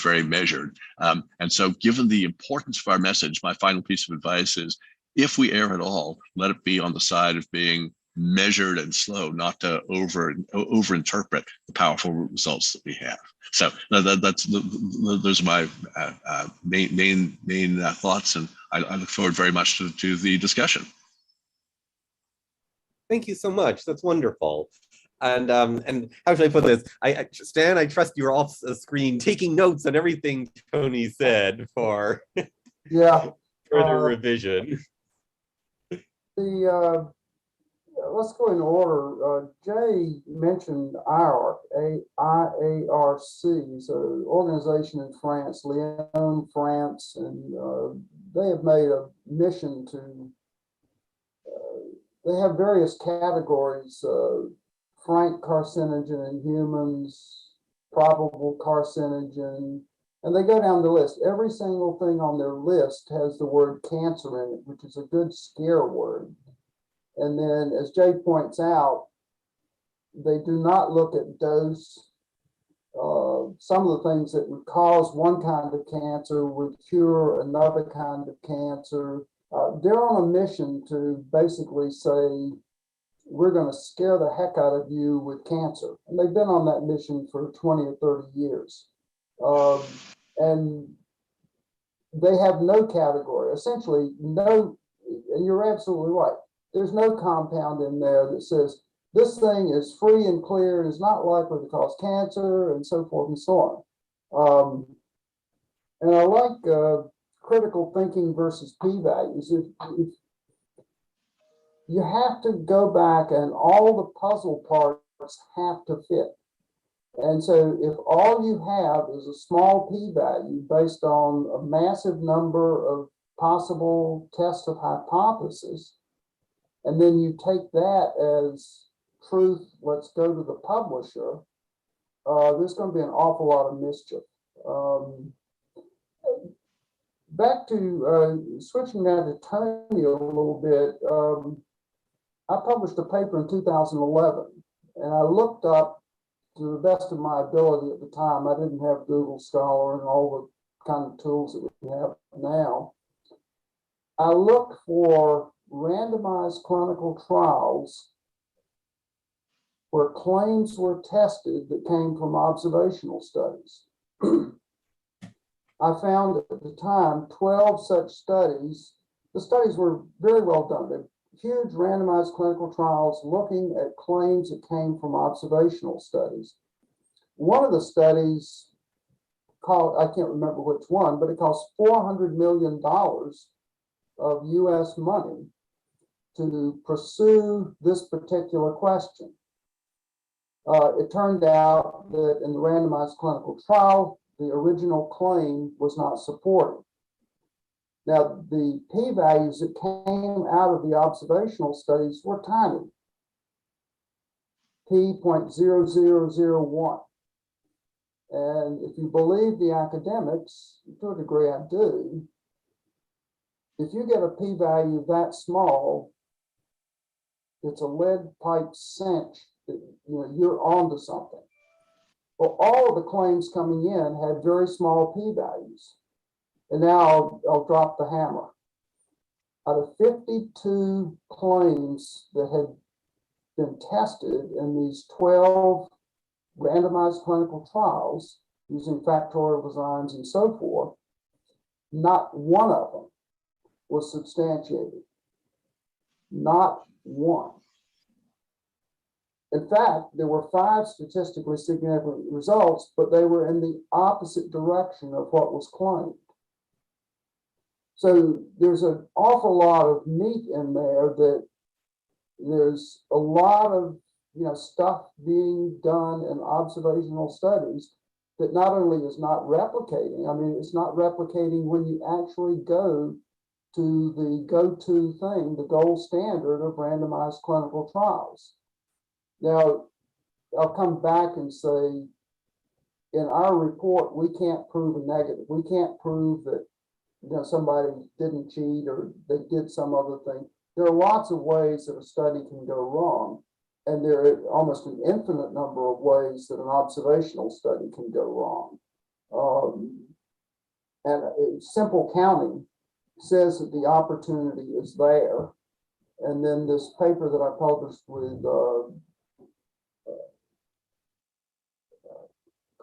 very measured. And so given the importance of our message, my final piece of advice is, if we err at all, let it be on the side of being measured and slow, not to overinterpret the powerful results that we have. So those are my main thoughts, and I look forward very much to the discussion. Thank you so much. That's wonderful. And how should I put this? Stan, I trust you're off the screen taking notes on everything Tony said for further revision. Let's go in order. Jay mentioned IARC, IARC, so organization in France, Lyon, France, and they have made a mission to. They have various categories: frank carcinogen in humans, probable carcinogen, and they go down the list. Every single thing on their list has the word cancer in it, which is a good scare word. And then, as Jay points out, they do not look at dose. Some of the things that would cause one kind of cancer would cure another kind of cancer. They're on a mission to basically say, we're going to scare the heck out of you with cancer. And they've been on that mission for 20 or 30 years. And they have no category, essentially no, and you're absolutely right. There's no compound in there that says this thing is free and clear and is not likely to cause cancer, and so forth and so on. And I like critical thinking versus p-values. If you have to go back and all the puzzle parts have to fit. And so if all you have is a small p-value based on a massive number of possible tests of hypothesis, and then you take that as truth, let's go to the publisher, there's going to be an awful lot of mischief. Back to switching now to Tony a little bit, I published a paper in 2011, and I looked up, to the best of my ability at the time, I didn't have Google Scholar and all the kind of tools that we have now. I looked for randomized clinical trials where claims were tested that came from observational studies. I found at the time 12 such studies. The studies were very well done. They're huge randomized clinical trials looking at claims that came from observational studies. One of the studies called, I can't remember which one, but it cost $400 million of US money to pursue this particular question. It turned out that in the randomized clinical trial, the original claim was not supported. Now, the p-values that came out of the observational studies were tiny, p.0001. And if you believe the academics, to a degree I do, if you get a p-value that small, it's a lead pipe cinch that you're onto something. Well, all of the claims coming in had very small p-values. And now I'll drop the hammer. Out of 52 claims that had been tested in these 12 randomized clinical trials using factorial designs and so forth, not one of them was substantiated. Not one. In fact, there were 5 statistically significant results, but they were in the opposite direction of what was claimed. So there's an awful lot of meat in there that there's a lot of stuff being done in observational studies that not only is not replicating, I mean, it's not replicating when you actually go to the go-to thing, the gold standard of randomized clinical trials. Now, I'll come back and say, in our report, we can't prove a negative. We can't prove that somebody didn't cheat or they did some other thing. There are lots of ways that a study can go wrong, and there are almost an infinite number of ways that an observational study can go wrong. And simple counting says that the opportunity is there. And then this paper that I published with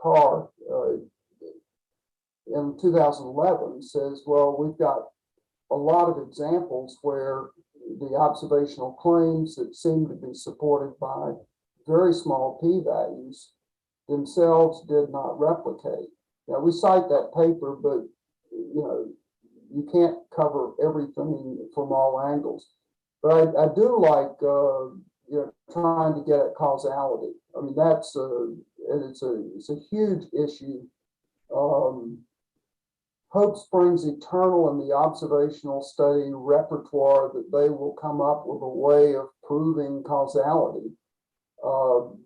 Carr in 2011 says, well, we've got a lot of examples where the observational claims that seem to be supported by very small p-values themselves did not replicate. Now, we cite that paper, but you can't cover everything from all angles. But I do like trying to get at causality. I mean, that's it's a huge issue. Hope springs eternal in the observational study repertoire that they will come up with a way of proving causality. I'll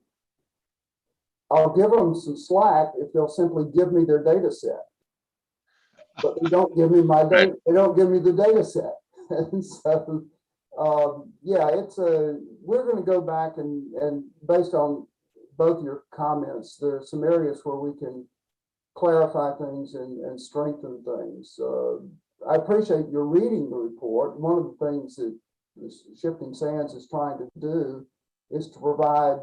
give them some slack if they'll simply give me their data set. But they don't give me my data, they don't give me the data set. And so yeah, we're going to go back and based on both your comments, there are some areas where we can clarify things and strengthen things. I appreciate your reading the report. One of the things that Shifting Sands is trying to do is to provide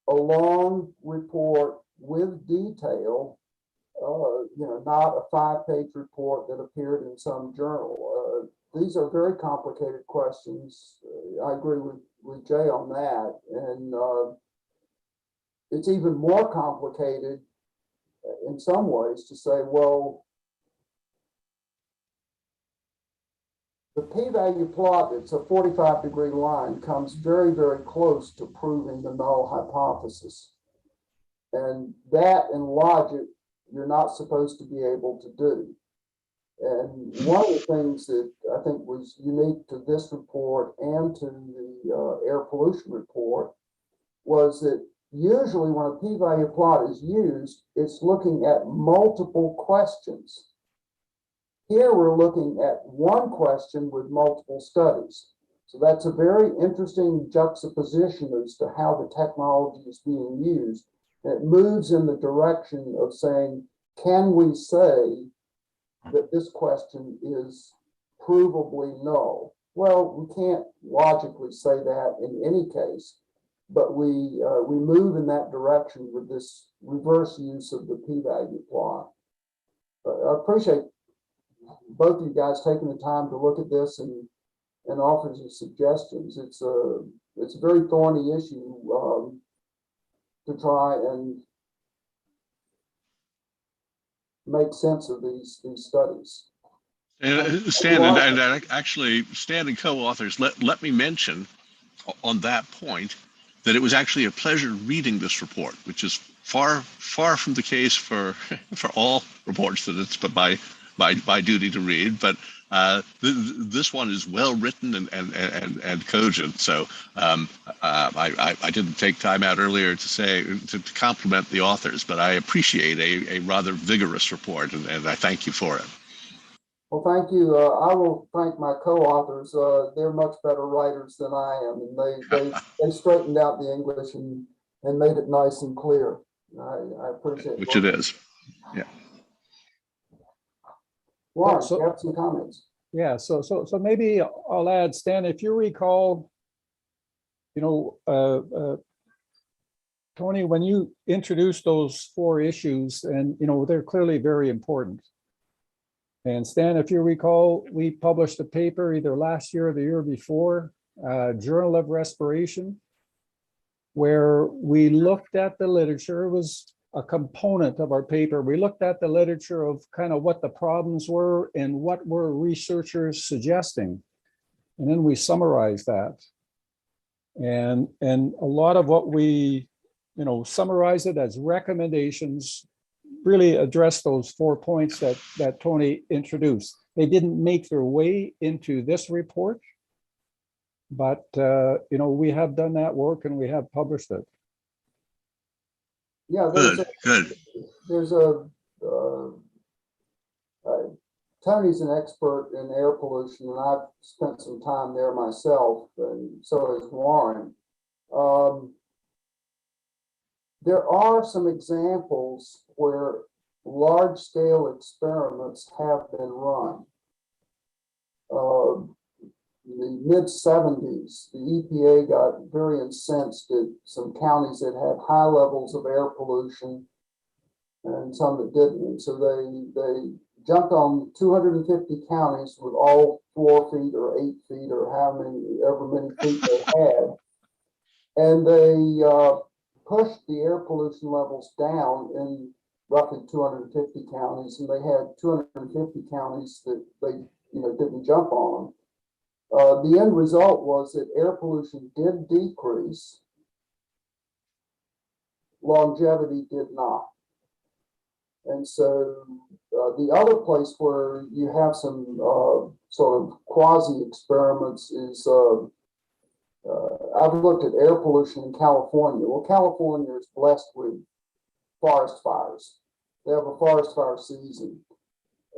a long report with detail, not a 5-page report that appeared in some journal. These are very complicated questions. I agree with with Jay on that. And it's even more complicated in some ways to say, well, the p-value plot, it's a 45-degree line, comes very, very close to proving the null hypothesis. And that in logic, you're not supposed to be able to do. And one of the things that I think was unique to this report and to the air pollution report was that usually when a p-value plot is used, it's looking at multiple questions. Here we're looking at one question with multiple studies. So that's a very interesting juxtaposition as to how the technology is being used. And it moves in the direction of saying, can we say that this question is provably null? Well, we can't logically say that in any case, but we move in that direction with this reverse use of the p-value plot. I appreciate both of you guys taking the time to look at this and offer some suggestions. It's a very thorny issue to try and make sense of these studies. Stan and actually, Stan and co-authors, let me mention on that point that it was actually a pleasure reading this report, which is far from the case for all reports that it's by duty to read, but this one is well written and cogent. So I didn't take time out earlier to say to compliment the authors, but I appreciate a rather vigorous report, and I thank you for it. Well, thank you. I will thank my co-authors. They're much better writers than I am, and they straightened out the English and made it nice and clear. I appreciate it. Which it is. Yeah. Warren, you have some comments. Yeah, so maybe I'll add, Stan, if you recall, Tony, when you introduced those 4 issues, and they're clearly very important. And Stan, if you recall, we published a paper either last year or the year before, Journal of Respiration, where we looked at the literature. It was a component of our paper. We looked at the literature of kind of what the problems were and what were researchers suggesting. And then we summarized that. And a lot of what we, summarize it as recommendations, really address those 4 points that Tony introduced. They didn't make their way into this report, but we have done that work and we have published it. Yeah, there's Tony's an expert in air pollution, and I've spent some time there myself, and so has Warren. There are some examples where large-scale experiments have been run. In the mid-70s, the EPA got very incensed at some counties that had high levels of air pollution and some that didn't. And so they jumped on 250 counties with all 4 feet or 8 feet or however many feet they had. And they pushed the air pollution levels down in roughly 250 counties, and they had 250 counties that they didn't jump on. The end result was that air pollution did decrease, longevity did not. And so the other place where you have some sort of quasi-experiments is, I've looked at air pollution in California. Well, California is blessed with forest fires. They have a forest fire season.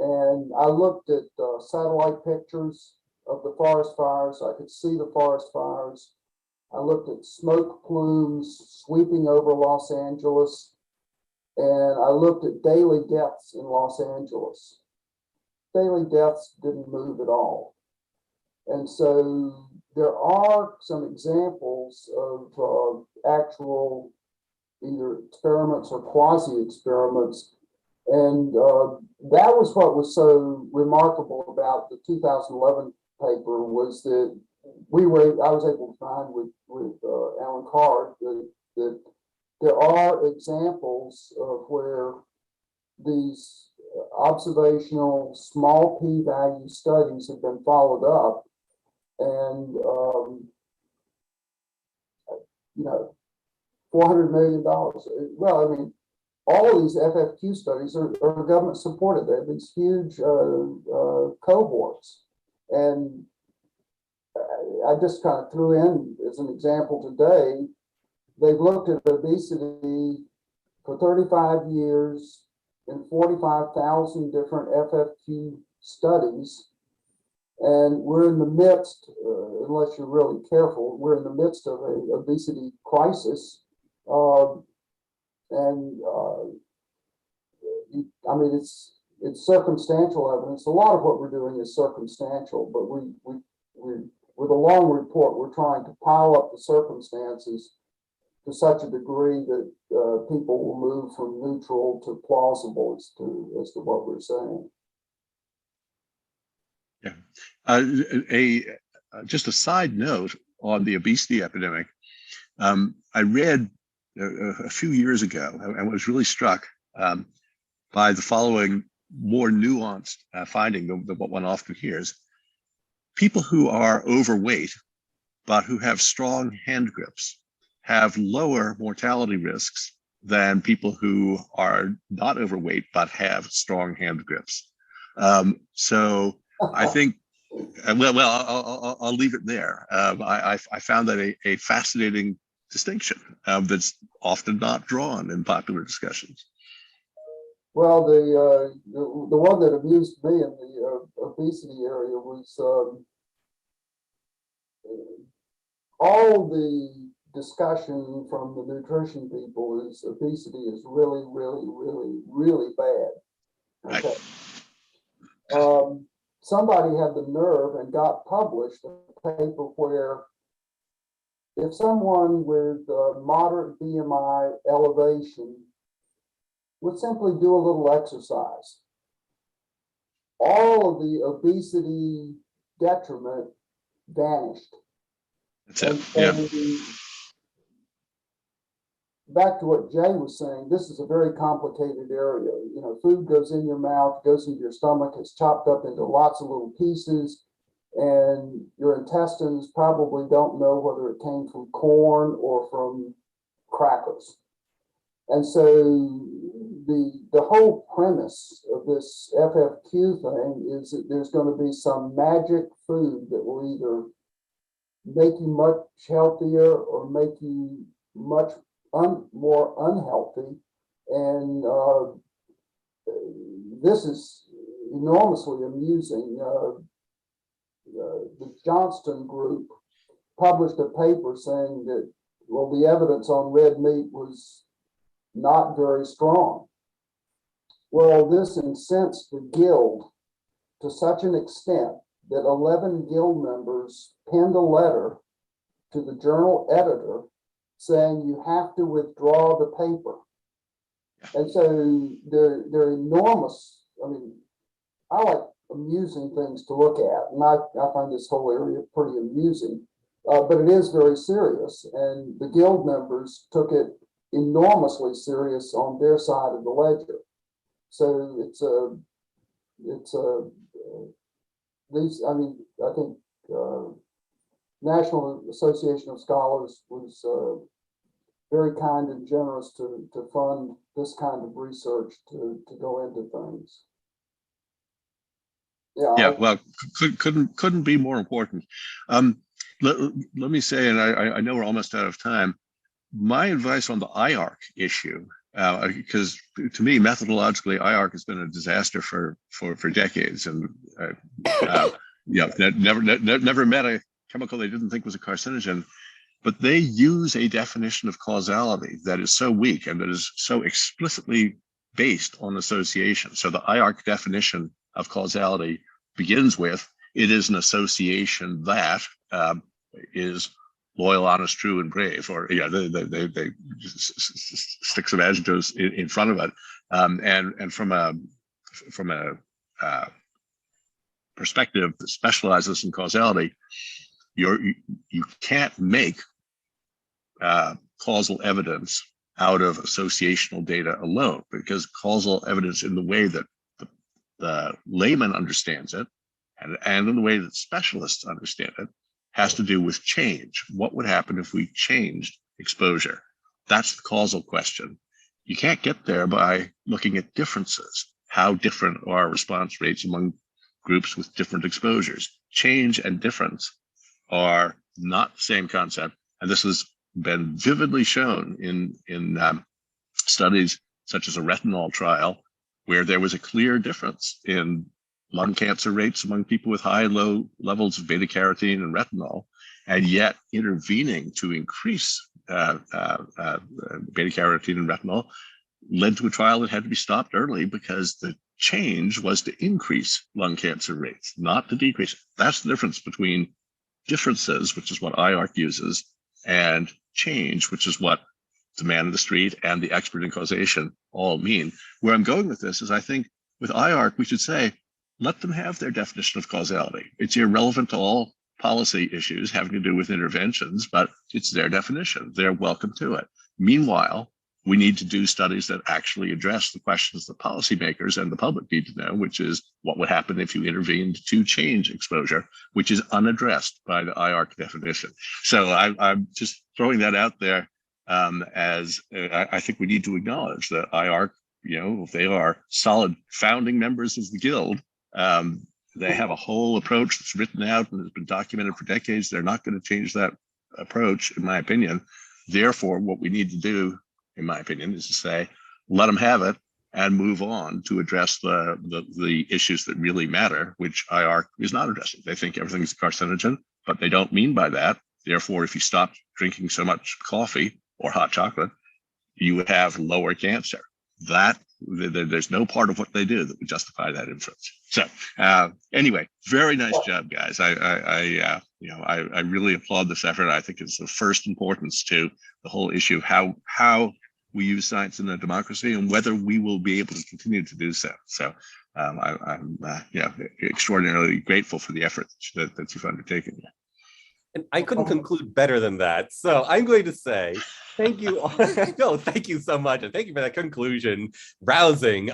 And I looked at satellite pictures of the forest fires. I could see the forest fires. I looked at smoke plumes sweeping over Los Angeles, and I looked at daily deaths in Los Angeles. Daily deaths didn't move at all. And so there are some examples of actual either experiments or quasi-experiments. And that was what was so remarkable about the 2011 paper, was that I was able to find with Alan Carr that there are examples of where these observational small p-value studies have been followed up, and $400 million. Well, I mean, all of these FFQ studies are government supported. They have these huge cohorts, and I just kind of threw in as an example today. They've looked at obesity for 35 years in 45,000 different FFQ studies. And we're in the midst, unless you're really careful, we're in the midst of an obesity crisis. I mean, it's circumstantial evidence. A lot of what we're doing is circumstantial, but with a long report, we're trying to pile up the circumstances to such a degree that people will move from neutral to plausible as to what we're saying. Yeah. Just a side note on the obesity epidemic. I read a few years ago and was really struck by the following more nuanced finding than what one often hears. People who are overweight, but who have strong hand grips, have lower mortality risks than people who are not overweight, but have strong hand grips. So I think, I'll leave it there. I found that a fascinating distinction that's often not drawn in popular discussions. Well, the one that amused me in the obesity area was all the discussion from the nutrition people is obesity is really, really, really, really bad. Okay. Right. Somebody had the nerve and got published a paper where if someone with moderate BMI elevation would simply do a little exercise, all of the obesity detriment vanished. That's it. Yeah. Back to what Jay was saying, this is a very complicated area. You know, food goes in your mouth, goes into your stomach, it's chopped up into lots of little pieces, and your intestines probably don't know whether it came from corn or from crackers. And so the whole premise of this FFQ thing is that there's going to be some magic food that will either make you much healthier or make you much more unhealthy. And this is enormously amusing. The Johnston group published a paper saying that, well, the evidence on red meat was not very strong. Well, this incensed the Guild to such an extent that 11 Guild members penned a letter to the journal editor saying you have to withdraw the paper. And so they're enormous. I mean, I like amusing things to look at, and I find this whole area pretty amusing, but it is very serious, and the Guild members took it enormously serious on their side of the ledger. So I think National Association of Scholars was very kind and generous to fund this kind of research to go into things. Yeah, well, couldn't be more important. Let me say, and I know we're almost out of time, my advice on the IARC issue, because to me, methodologically, IARC has been a disaster for decades, and never met a chemical they didn't think was a carcinogen, but they use a definition of causality that is so weak and that is so explicitly based on association. So the IARC definition of causality begins with, it is an association that is loyal, honest, true, and brave, or they stick some adjectives in front of it, and from a perspective that specializes in causality, you can't make causal evidence out of associational data alone, because causal evidence in the way that the layman understands it and in the way that specialists understand it has to do with change. What would happen if we changed exposure? That's the causal question. You can't get there by looking at differences. How different are response rates among groups with different exposures? Change and difference are not the same concept. And this has been vividly shown in studies such as a retinol trial, where there was a clear difference in lung cancer rates among people with high and low levels of beta carotene and retinol, and yet intervening to increase beta carotene and retinol led to a trial that had to be stopped early because the change was to increase lung cancer rates, not to decrease. That's the difference between differences, which is what IARC uses, and change, which is what the man in the street and the expert in causation all mean. Where I'm going with this is I think with IARC, we should say, let them have their definition of causality. It's irrelevant to all policy issues having to do with interventions, but it's their definition. They're welcome to it. Meanwhile, we need to do studies that actually address the questions that policymakers and the public need to know, which is what would happen if you intervened to change exposure, which is unaddressed by the IARC definition. So I'm just throwing that out there as I think we need to acknowledge that IARC, if they are solid founding members of the Guild, they have a whole approach that's written out and has been documented for decades. They're not going to change that approach, in my opinion. Therefore, what we need to do, in my opinion, is to say, let them have it and move on to address the issues that really matter, which IARC is not addressing. They think everything's a carcinogen, but they don't mean by that. Therefore, if you stop drinking so much coffee or hot chocolate, you would have lower cancer. There's no part of what they do that would justify that inference. So anyway, very nice job, guys. I really applaud this effort. I think it's of first importance to the whole issue of how we use science in a democracy and whether we will be able to continue to do so. So I'm extraordinarily grateful for the effort that you've undertaken. And I couldn't conclude better than that. So I'm going to say, thank you. No, thank you so much. And thank you for that conclusion. Rousing.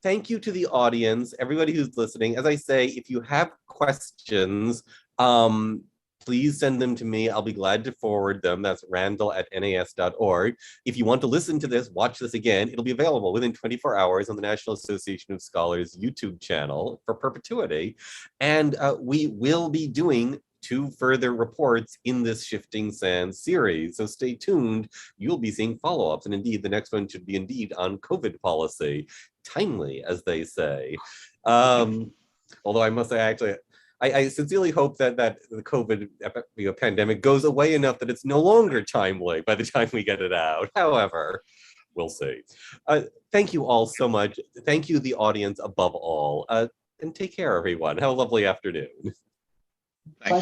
Thank you to the audience, everybody who's listening. As I say, if you have questions, please send them to me. I'll be glad to forward them. That's randall@nas.org. If you want to listen to this, watch this again, it'll be available within 24 hours on the National Association of Scholars YouTube channel for perpetuity. And we will be doing 2 further reports in this Shifting Sands series. So stay tuned. You'll be seeing follow-ups. And indeed, the next one should be indeed on COVID policy. Timely, as they say. Although I must say, actually, I sincerely hope that the COVID pandemic goes away enough that it's no longer timely by the time we get it out. However, we'll see. Thank you all so much. Thank you, the audience, above all. And take care, everyone. Have a lovely afternoon. Thanks.